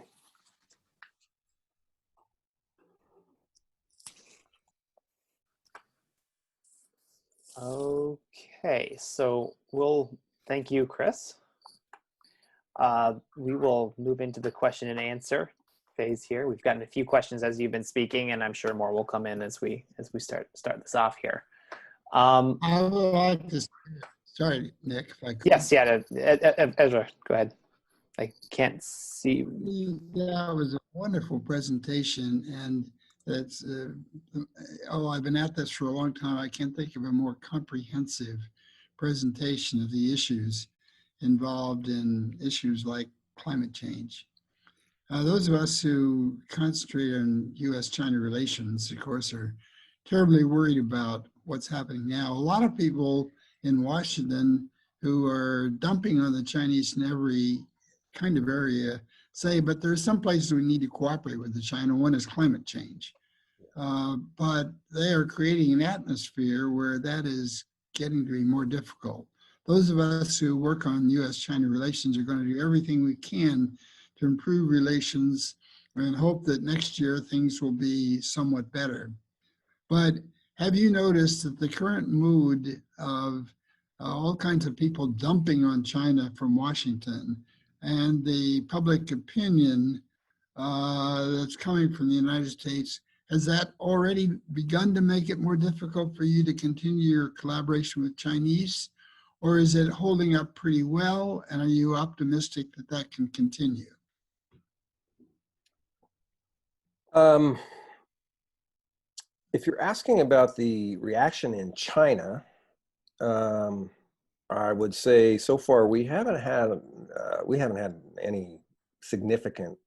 Okay, so thank you, Chris. We will move into the question and answer phase here. We've gotten a few questions as you've been speaking, and I'm sure more will come in as we start this off here.
I would like to, sorry, Nick, if I could.
Yes, yeah, Ezra, go ahead. I can't see.
That was a wonderful presentation, and that's, I've been at this for a long time. I can't think of a more comprehensive presentation of the issues involved in issues like climate change. Those of us who concentrate on U.S. China relations, of course, are terribly worried about what's happening now. A lot of people in Washington who are dumping on the Chinese in every kind of area say, but there's some places we need to cooperate with the China. One is climate change. But they are creating an atmosphere where that is getting to be more difficult. Those of us who work on U.S.-China relations are going to do everything we can to improve relations and hope that next year things will be somewhat better. But have you noticed that the current mood of all kinds of people dumping on China from Washington and the public opinion that's coming from the United States, has that already begun to make it more difficult for you to continue your collaboration with Chinese? Or is it holding up pretty well? And are you optimistic that that can continue?
If you're asking about the reaction in China, I would say so far we haven't had any significant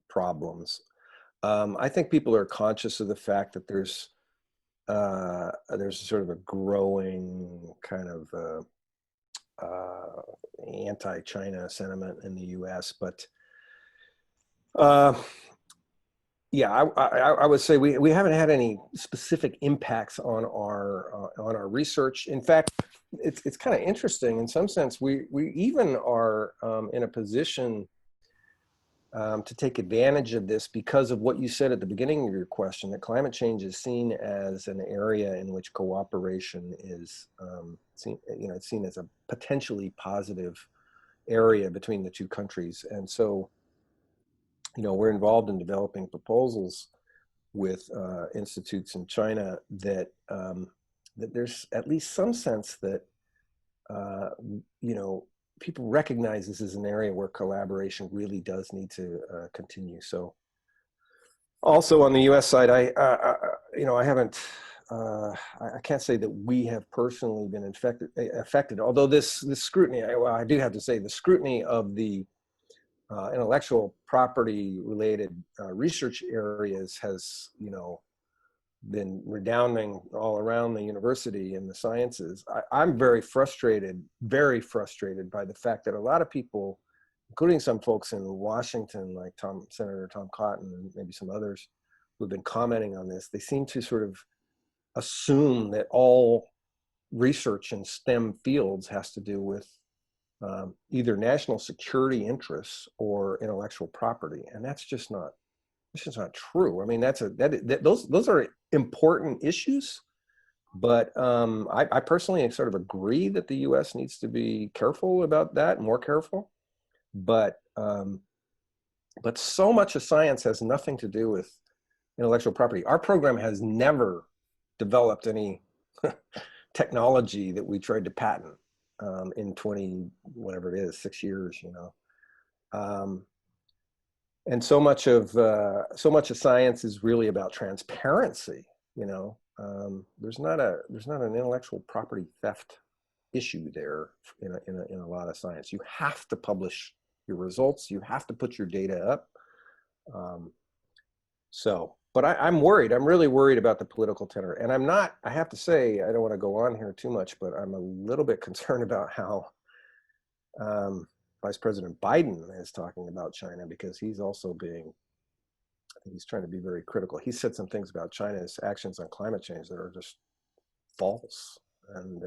problems. I think people are conscious of the fact that there's sort of a growing kind of anti-China sentiment in the U.S., but yeah, I would say we haven't had any specific impacts on our research. In fact, it's kind of interesting in some sense. We even are in a position to take advantage of this because of what you said at the beginning of your question, that climate change is seen as an area in which cooperation is it's seen as a potentially positive area between the two countries. And so, we're involved in developing proposals with institutes in China that that there's at least some sense that you know, people recognize this as an area where collaboration really does need to continue. So, also on the U.S. side, you know, I haven't. I can't say that we have personally been affected. Although this scrutiny, well, I do have to say the scrutiny of the intellectual property related research areas has, you know, been redounding all around the university and the sciences. I'm very frustrated by the fact that a lot of people, including some folks in Washington, like Senator Tom Cotton and maybe some others who have been commenting on this, they seem to sort of assume that all research in STEM fields has to do with either national security interests or intellectual property, and that's just not true. I mean, those are important issues, but I personally sort of agree that the U.S. needs to be careful about that, more careful. But so much of science has nothing to do with intellectual property. Our program has never developed any technology that we tried to patent in 20, whatever it is, 6 years, you know. And so much of science is really about transparency, you know. There's not an intellectual property theft issue there in a lot of science. You have to publish your results. You have to put your data up. But I'm worried. I'm really worried about the political tenor. And I'm not, I have to say, I don't want to go on here too much, but I'm a little bit concerned about how Vice President Biden is talking about China, because he's also being, I think he's trying to be very critical. He said some things about China's actions on climate change that are just false and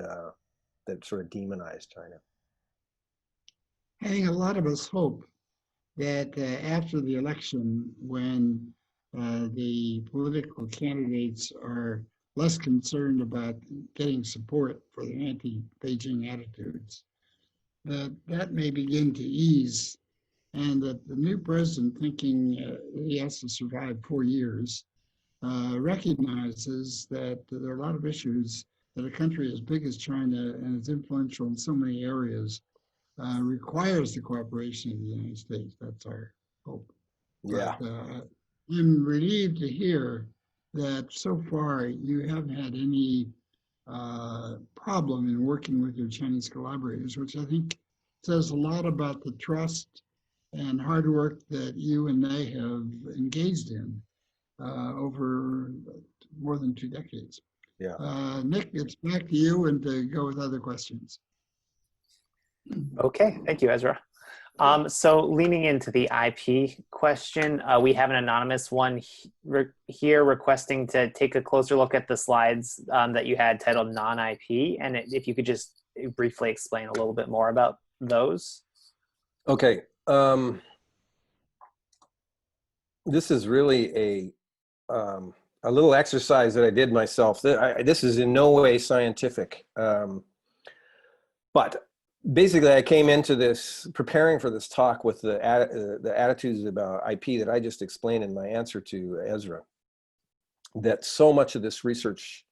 that sort of demonize China.
I think a lot of us hope that after the election, when the political candidates are less concerned about getting support for their anti-Beijing attitudes, that may begin to ease, and that the new president, thinking he has to survive 4 years, recognizes that there are a lot of issues that a country as big as China and as influential in so many areas requires the cooperation of the United States. That's our hope.
Yeah.
But, I'm relieved to hear that so far you haven't had any problem in working with your Chinese collaborators, which I think says a lot about the trust and hard work that you and they have engaged in over more than 2 decades.
Yeah.
Nick, it's back to you and to go with other questions.
Okay, thank you, Ezra. So leaning into the IP question, we have an anonymous one here requesting to take a closer look at the slides that you had titled non-IP, and if you could just briefly explain a little bit more about those.
Okay. This is really a little exercise that I did myself. This is in no way scientific, but basically, I came into this preparing for this talk with the attitudes about IP that I just explained in my answer to Ezra. That so much of this research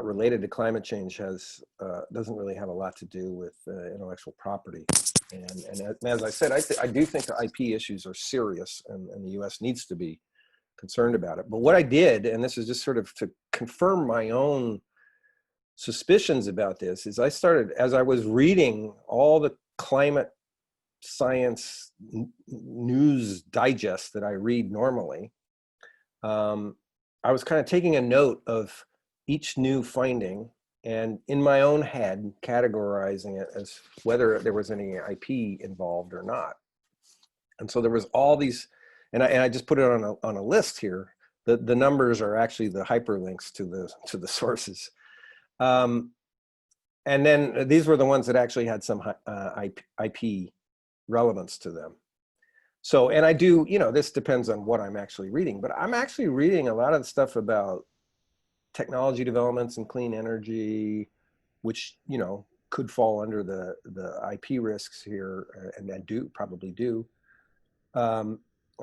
related to climate change doesn't really have a lot to do with intellectual property. And as I said, I do think the IP issues are serious, and the U.S. needs to be concerned about it. But what I did, and this is just sort of to confirm my own suspicions about this, is I started, as I was reading all the climate science news digests that I read normally, I was kind of taking a note of each new finding and in my own head categorizing it as whether there was any IP involved or not. And so there was all these, and I just put it on a list here. The numbers are actually the hyperlinks to the sources. And then these were the ones that actually had some IP relevance to them. So, and I do, you know, this depends on what I'm actually reading, but I'm actually reading a lot of the stuff about technology developments and clean energy, which, you know, could fall under the IP risks here, and probably do.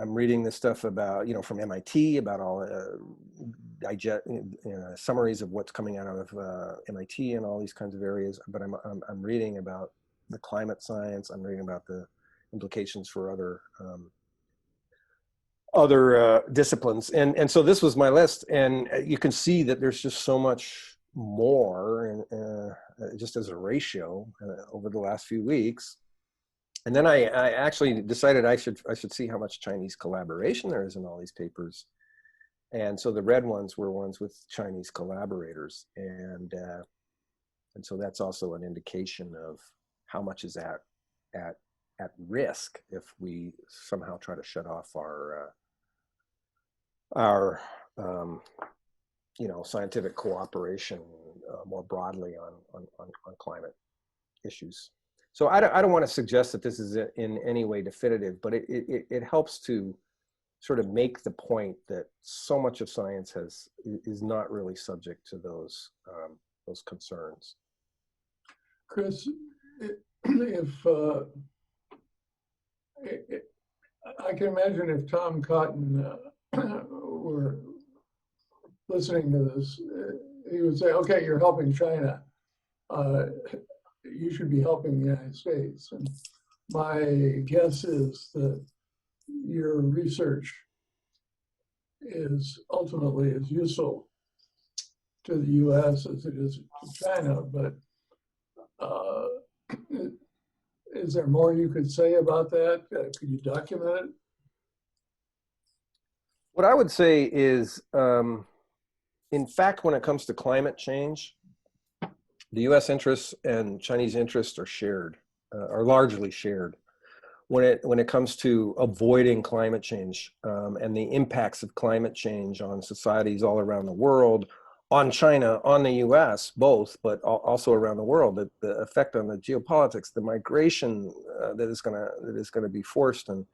I'm reading this stuff about, from MIT, about all summaries of what's coming out of MIT and all these kinds of areas. But I'm reading about the climate science. I'm reading about the implications for other disciplines. And so this was my list, and you can see that there's just so much more, and just as a ratio over the last few weeks. And then I actually decided I should see how much Chinese collaboration there is in all these papers. And so the red ones were ones with Chinese collaborators, and so that's also an indication of how much is at risk if we somehow try to shut off our scientific cooperation more broadly on climate issues. So I don't want to suggest that this is in any way definitive, but it helps to sort of make the point that so much of science is not really subject to those concerns.
Chris, I can imagine if Tom Cotton were listening to this, he would say, okay, you're helping China. You should be helping the United States. And my guess is that your research is ultimately as useful to the US as it is to China, but is there more you could say about that? Could you document it?
What I would say is, in fact, when it comes to climate change, the U.S. interests and Chinese interests are shared, are largely shared. When it comes to avoiding climate change and the impacts of climate change on societies all around the world, on China, on the U.S., both, but also around the world, the effect on the geopolitics, the migration that is going to be forced, and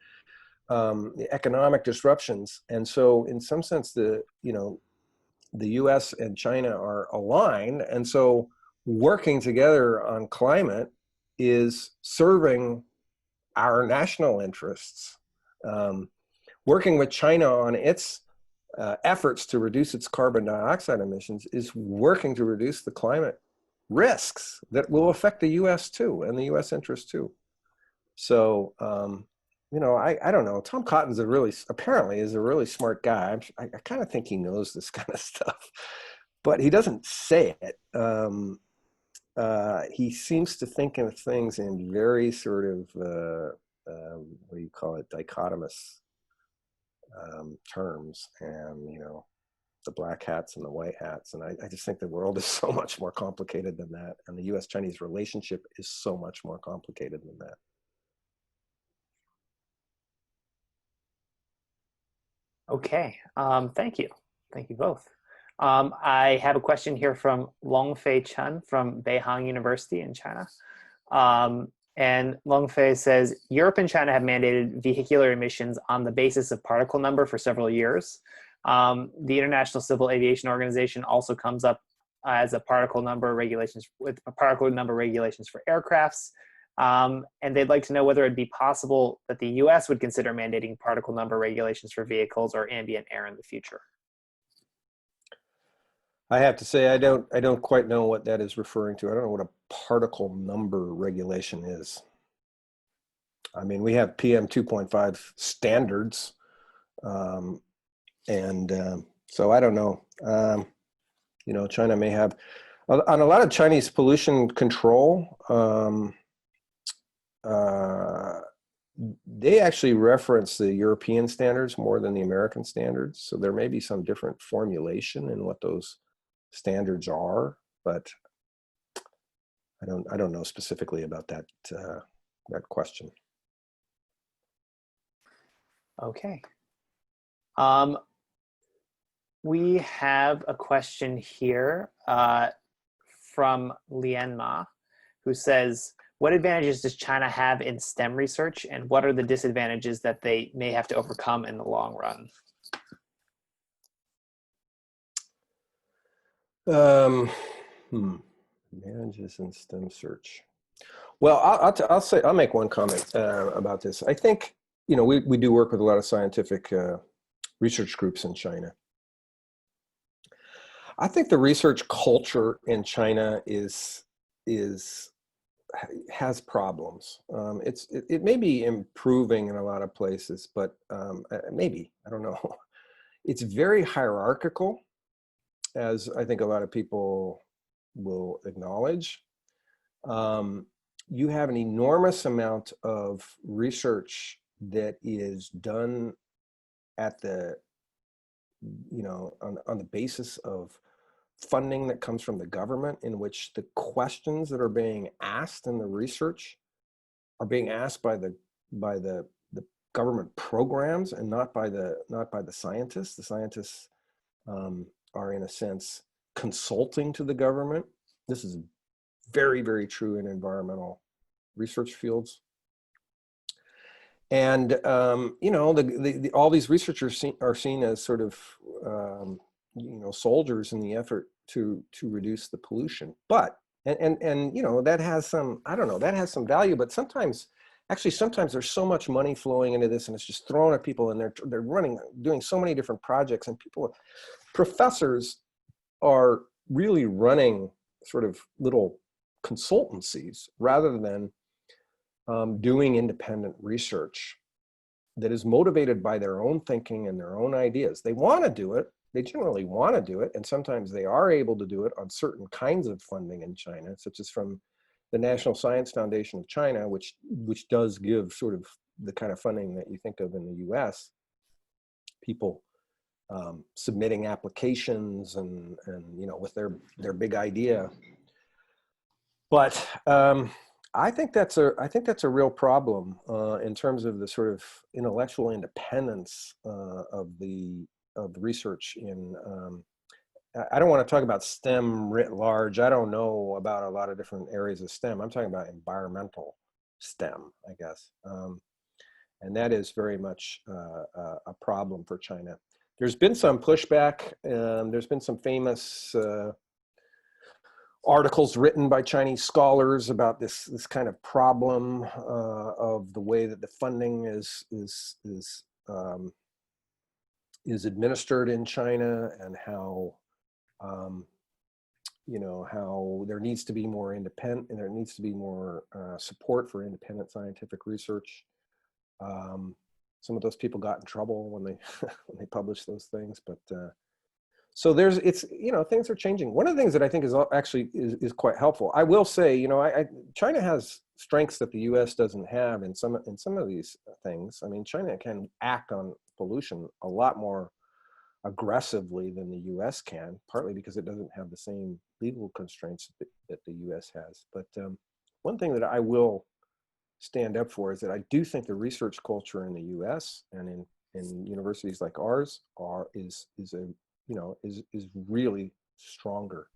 the economic disruptions. And so, in some sense, the U.S. and China are aligned, and so working together on climate is serving our national interests. Working with China on its efforts to reduce its carbon dioxide emissions is working to reduce the climate risks that will affect the U.S. too, and the U.S. interests too. So, I don't know. Tom Cotton's apparently is a really smart guy. I kind of think he knows this kind of stuff, but he doesn't say it. He seems to think of things in very sort of, what do you call it, dichotomous terms, and the black hats and the white hats. And I just think the world is so much more complicated than that, and the U.S.-Chinese relationship is so much more complicated than that.
Okay, thank you both. I have a question here from Longfei Chen from Beihang University in China. And Longfei says, Europe and China have mandated vehicular emissions on the basis of particle number for several years. The International Civil Aviation Organization also comes up as with particle number regulations for aircrafts. And they'd like to know whether it'd be possible that the US would consider mandating particle number regulations for vehicles or ambient air in the future.
I have to say, I don't quite know what that is referring to. I don't know what a particle number regulation is. I mean, we have PM 2.5 standards, so I don't know. China may have, on a lot of Chinese pollution control, they actually reference the European standards more than the American standards. So there may be some different formulation in what those standards are, but I don't know specifically about that question.
Okay. We have a question here from Lian Ma, who says, what advantages does China have in STEM research, and what are the disadvantages that they may have to overcome in the long run?
Advantages in STEM search. Well, I'll make one comment about this. I think you know, we do work with a lot of scientific research groups in China. I think the research culture in China has problems. It may be improving in a lot of places, but maybe, I don't know. It's very hierarchical, as I think a lot of people will acknowledge. You have an enormous amount of research that is done at the, you know, on the basis of funding that comes from the government, in which the questions that are being asked in the research are being asked by the government programs and not by the scientists. The scientists are, in a sense, consulting to the government. This is very, very true in environmental research fields. And you know, all these researchers are seen as sort of you know, soldiers in the effort to reduce the pollution. But and you know, that has some, I don't know, that has some value. But sometimes there's so much money flowing into this, and it's just thrown at people, and they're doing so many different projects, and professors are really running sort of little consultancies rather than doing independent research that is motivated by their own thinking and their own ideas. They want to do it. They generally want to do it. And sometimes they are able to do it on certain kinds of funding in China, such as from the National Science Foundation of China, which does give sort of the kind of funding that you think of in the US. People submitting applications and you know, with their big idea. But I think that's a real problem in terms of the sort of intellectual independence of the research in. I don't want to talk about STEM writ large. I don't know about a lot of different areas of STEM. I'm talking about environmental STEM, I guess, and that is very much a problem for China. There's been some pushback. There's been some famous articles written by Chinese scholars about this kind of problem of the way that the funding is administered in China, and how you know, how there needs to be more independent, and there needs to be more support for independent scientific research. Some of those people got in trouble when they when they published those things, but so it's, you know, things are changing. One of the things that I think is actually quite helpful, I will say, you know, China has strengths that the U.S. doesn't have in some of these things. I mean, China can act on pollution a lot more aggressively than the U.S. can, partly because it doesn't have the same legal constraints that the U.S. has. But one thing that I will stand up for is that I do think the research culture in the U.S. and in universities like ours is really stronger,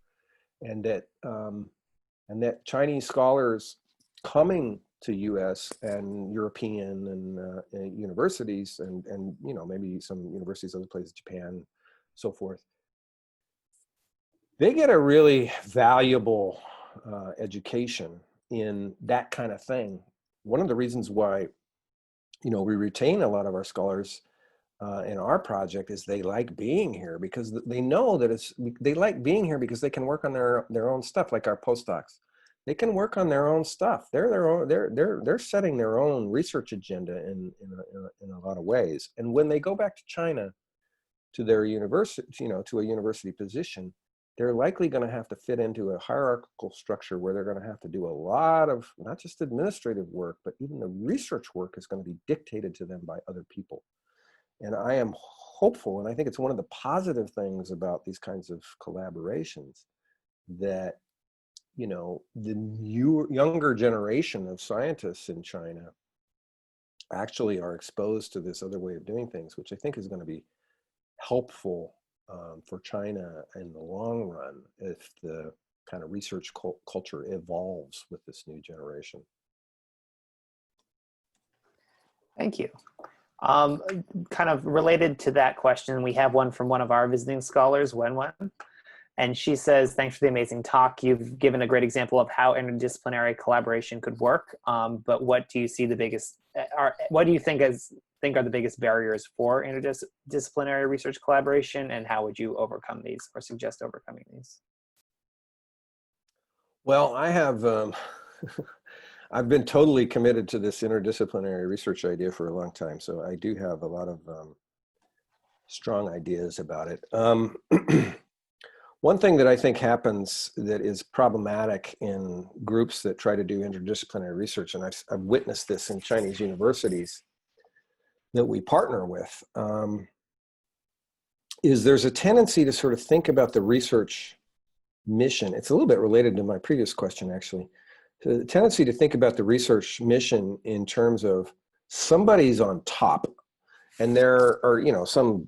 and that Chinese scholars coming to U.S. and European and universities and you know, maybe some universities other places, Japan, so forth, they get a really valuable education in that kind of thing. One of the reasons why, you know, we retain a lot of our scholars in our project is they like being here, because they know that they like being here because they can work on their own stuff, like our postdocs. They can work on their own stuff. They're setting their own research agenda in a lot of ways. And when they go back to China, to their university, you know, to a university position, they're likely going to have to fit into a hierarchical structure where they're going to have to do a lot of not just administrative work, but even the research work is going to be dictated to them by other people. And I am hopeful, and I think it's one of the positive things about these kinds of collaborations, that, you know, the younger generation of scientists in China actually are exposed to this other way of doing things, which I think is going to be helpful for China in the long run if the kind of research culture evolves with this new generation.
Thank you. Kind of related to that question, we have one from one of our visiting scholars, Wenwen. And she says, thanks for the amazing talk. You've given a great example of how interdisciplinary collaboration could work. But what do you see the biggest what do you think are the biggest barriers for interdisciplinary research collaboration, and how would you overcome these or suggest overcoming these?
Well, I have, I've been totally committed to this interdisciplinary research idea for a long time. So I do have a lot of strong ideas about it. One thing that I think happens that is problematic in groups that try to do interdisciplinary research, and I've witnessed this in Chinese universities that we partner with, is there's a tendency to sort of think about the research mission. It's a little bit related to my previous question, actually. So the tendency to think about the research mission in terms of somebody's on top, and there are, you know, some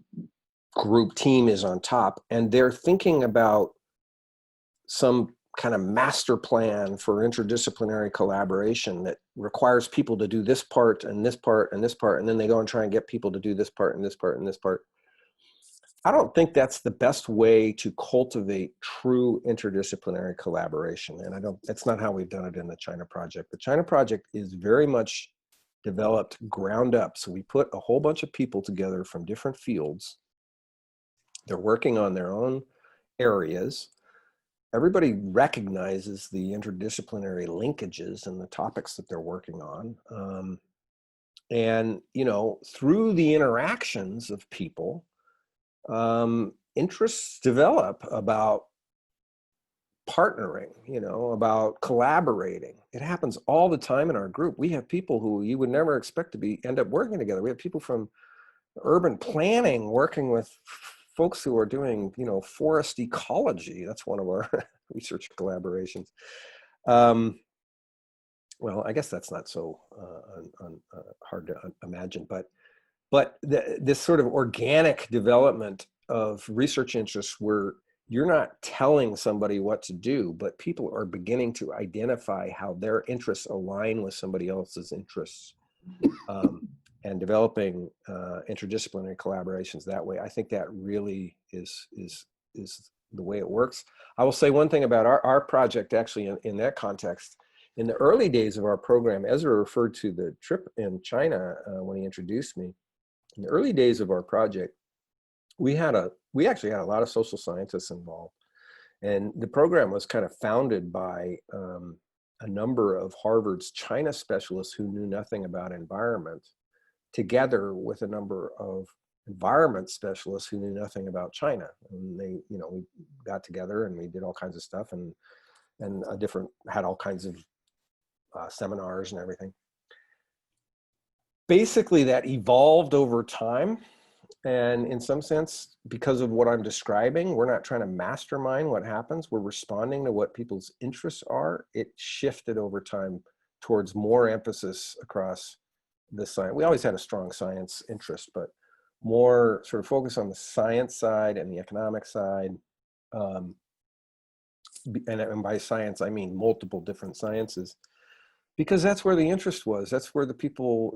group team is on top, and they're thinking about some kind of master plan for interdisciplinary collaboration that requires people to do this part and this part and this part, and then they go and try and get people to do this part and this part and this part. I don't think that's the best way to cultivate true interdisciplinary collaboration. And that's not how we've done it in the China project. The China project is very much developed ground up. So we put a whole bunch of people together from different fields. They're working on their own areas. Everybody recognizes the interdisciplinary linkages and the topics that they're working on. And, you know, through the interactions of people, interests develop about partnering, you know, about collaborating. It happens all the time in our group. We have people who you would never expect to end up working together. We have people from urban planning working with folks who are doing, you know, forest ecology. That's one of our research collaborations. Well, I guess that's not so hard to imagine, but this sort of organic development of research interests where you're not telling somebody what to do, but people are beginning to identify how their interests align with somebody else's interests, and developing interdisciplinary collaborations that way. I think that really is the way it works. I will say one thing about our project, actually, in that context. In the early days of our program, Ezra referred to the trip in China when he introduced me. In the early days of our project, we actually had a lot of social scientists involved, and the program was kind of founded by a number of Harvard's China specialists who knew nothing about environment, together with a number of environment specialists who knew nothing about China. And they, you know, we got together and we did all kinds of stuff, and had all kinds of seminars and everything. Basically, that evolved over time. And in some sense, because of what I'm describing, we're not trying to mastermind what happens. We're responding to what people's interests are. It shifted over time towards more emphasis across the science. We always had a strong science interest, but more sort of focus on the science side and the economic side. And by science, I mean multiple different sciences, because that's where the interest was. That's where people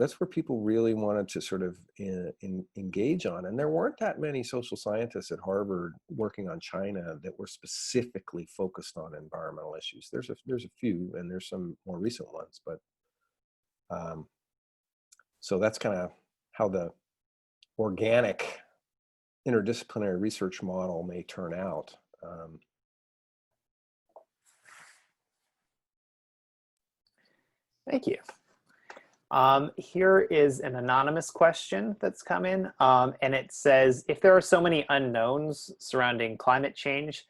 really wanted to sort of engage on. And there weren't that many social scientists at Harvard working on China that were specifically focused on environmental issues. There's a few, and there's some more recent ones, but so that's kind of how the organic interdisciplinary research model may turn out.
Thank you. Here is an anonymous question that's come in, and it says, if there are so many unknowns surrounding climate change,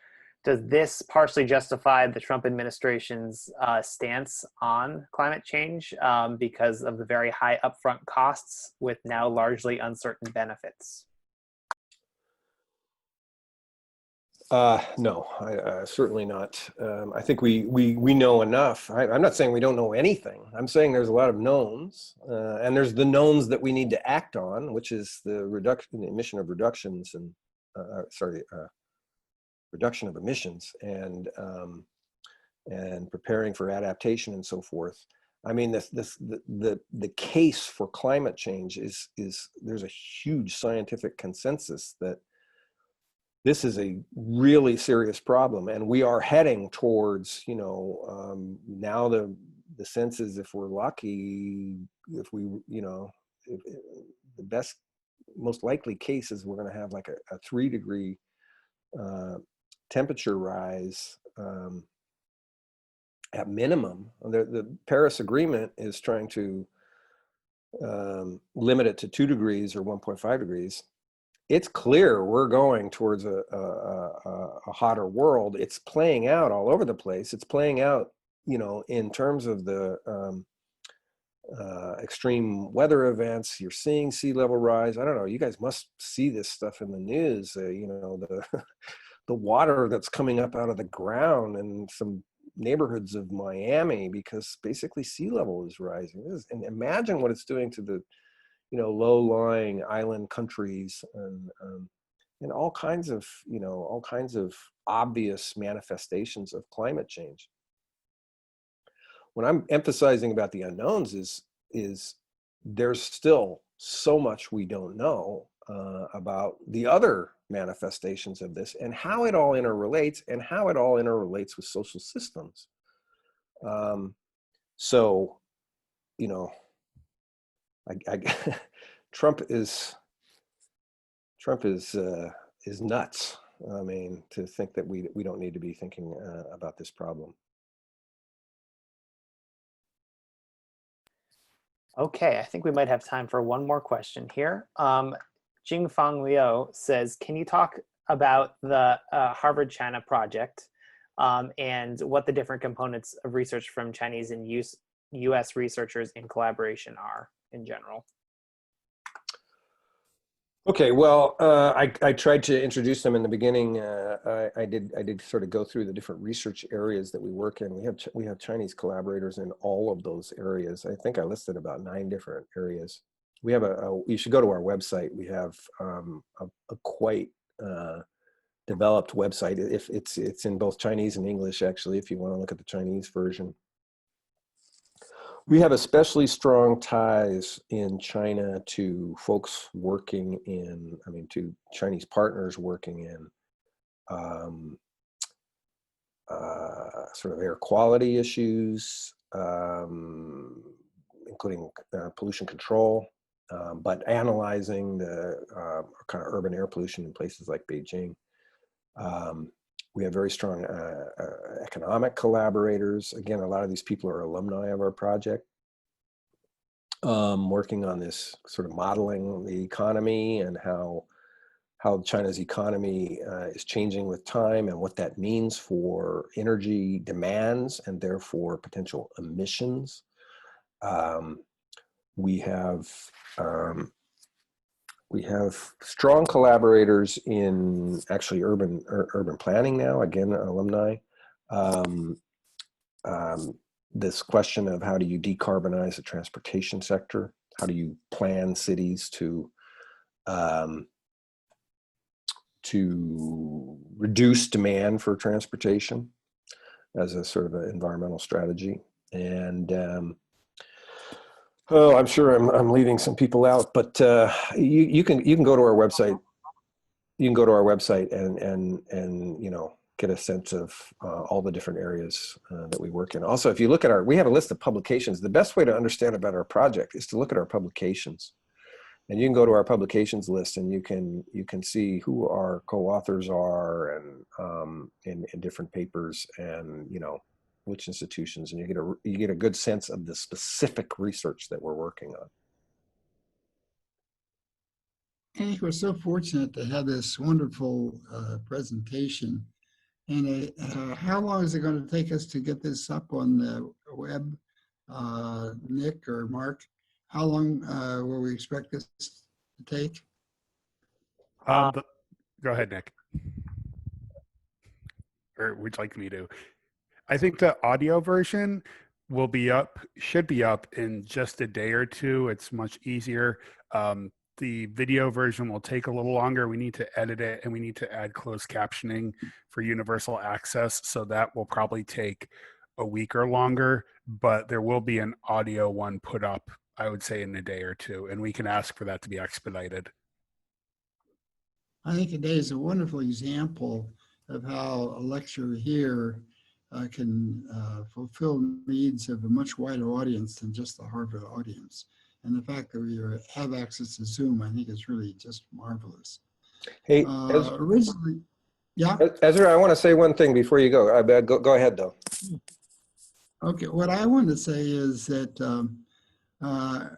does this partially justify the Trump administration's stance on climate change because of the very high upfront costs with now largely uncertain benefits?
No, certainly not. I think we know enough. I'm not saying we don't know anything. I'm saying there's a lot of knowns, and there's the knowns that we need to act on, which is the emission of reductions and reduction of emissions, and preparing for adaptation and so forth. I mean, the case for climate change is there's a huge scientific consensus that this is a really serious problem, and we are heading towards, now the sense is, if we're lucky, you know, the best, most likely case is we're going to have like a 3-degree temperature rise at minimum. The Paris Agreement is trying to limit it to 2 degrees or 1.5 degrees. It's clear we're going towards a hotter world. It's playing out all over the place. It's playing out, you know, in terms of the extreme weather events. You're seeing sea level rise. I don't know. You guys must see this stuff in the news. You know, the water that's coming up out of the ground in some neighborhoods of Miami because basically sea level is rising. And imagine what it's doing to the, you know, low-lying island countries and all kinds of, you know, all kinds of obvious manifestations of climate change. What I'm emphasizing about the unknowns is there's still so much we don't know about the other manifestations of this and how it all interrelates with social systems. So, you know, Trump is nuts. I mean, to think that we don't need to be thinking about this problem.
Okay, I think we might have time for one more question here. Jingfang Liu says, can you talk about the Harvard China project and what the different components of research from Chinese and U.S. researchers in collaboration are in general?
Okay, well, I tried to introduce them in the beginning. I did sort of go through the different research areas that we work in. We have Chinese collaborators in all of those areas. I think I listed about 9 different areas. We have you should go to our website. We have a quite developed website. If it's in both Chinese and English, actually, if you want to look at the Chinese version. We have especially strong ties in China to folks working in, to Chinese partners working in sort of air quality issues, including pollution control, but analyzing the kind of urban air pollution in places like Beijing. We have very strong economic collaborators. Again, a lot of these people are alumni of our project, working on this sort of modeling the economy and how China's economy is changing with time and what that means for energy demands and therefore potential emissions. We have strong collaborators in actually urban planning now, again, alumni. This question of how do you decarbonize the transportation sector? How do you plan cities to reduce demand for transportation as a sort of an environmental strategy? And I'm sure I'm leaving some people out, but you can go to our website. You can go to our website and you know, get a sense of all the different areas that we work in. Also, if you look at we have a list of publications. The best way to understand about our project is to look at our publications, and you can go to our publications list and you can see who our co-authors are and in different papers and, you know, which institutions, and you get a good sense of the specific research that we're working on.
I think we're so fortunate to have this wonderful presentation. And how long is it going to take us to get this up on the web, Nick or Mark? How long will we expect this to take?
Go ahead, Nick. Or would you like me to? I think the audio version should be up in just a day or two. It's much easier. The video version will take a little longer. We need to edit it and we need to add closed captioning for universal access. So that will probably take a week or longer, but there will be an audio one put up, I would say, in a day or two, and we can ask for that to be expedited.
I think today is a wonderful example of how a lecture here can fulfill needs of a much wider audience than just the Harvard audience. And the fact that we have access to Zoom, I think is really just marvelous.
Hey,
Originally, yeah.
Ezra, I want to say one thing before you go. Go ahead, though.
Okay, what I want to say is that our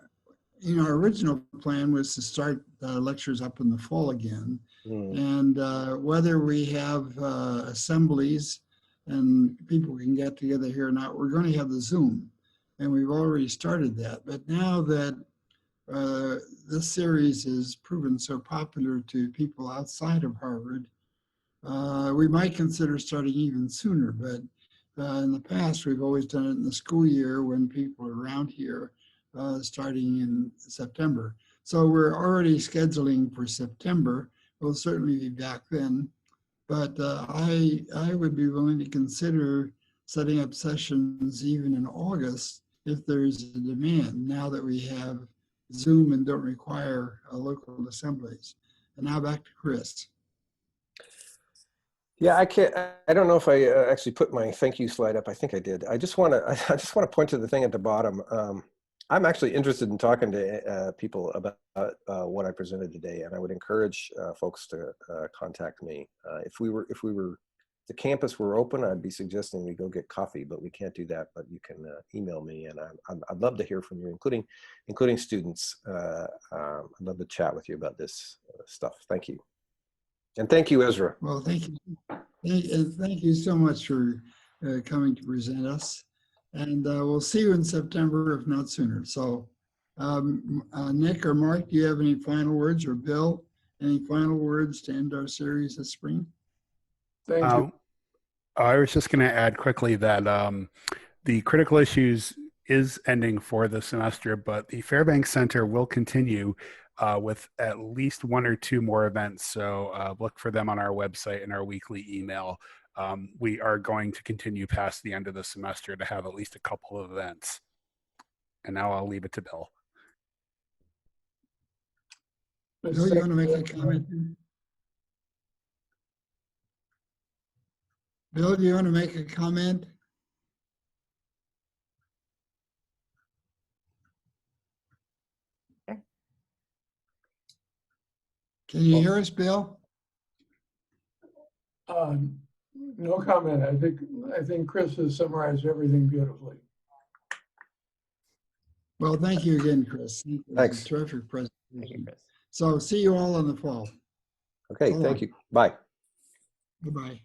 original plan was to start lectures up in the fall again. And whether we have assemblies and people can get together here or not, we're going to have the Zoom. And we've already started that. But now that this series has proven so popular to people outside of Harvard, we might consider starting even sooner. But in the past, we've always done it in the school year when people are around here, starting in September. So we're already scheduling for September. We'll certainly be back then. But I would be willing to consider setting up sessions even in August if there's a demand, now that we have Zoom and don't require local assemblies. And now back to Chris.
Yeah, I don't know if I actually put my thank you slide up. I think I did. I just want to point to the thing at the bottom. I'm actually interested in talking to people about what I presented today, and I would encourage folks to contact me. If the campus were open, I'd be suggesting we go get coffee, but we can't do that. But you can email me, and I'd love to hear from you, including students. I'd love to chat with you about this stuff. Thank you. And thank you, Ezra.
Well, thank you. Thank you so much for coming to present us. And we'll see you in September, if not sooner. So Nick or Mark, do you have any final words, or Bill, any final words to end our series this spring?
Thank you.
I was just going to add quickly that the critical issues is ending for the semester, but the Fairbank Center will continue with at least 1 or 2 more events. So look for them on our website and our weekly email. We are going to continue past the end of the semester to have at least a couple of events. And now I'll leave it to Bill.
Bill, you want to make a comment? Bill, do you want to make a comment? Can you hear us, Bill?
No comment. I think Chris has summarized everything beautifully.
Well, thank you again, Chris.
Thanks.
Terrific presentation.
Thank you, Chris.
So see you all in the fall.
Okay, thank you. Bye.
Goodbye.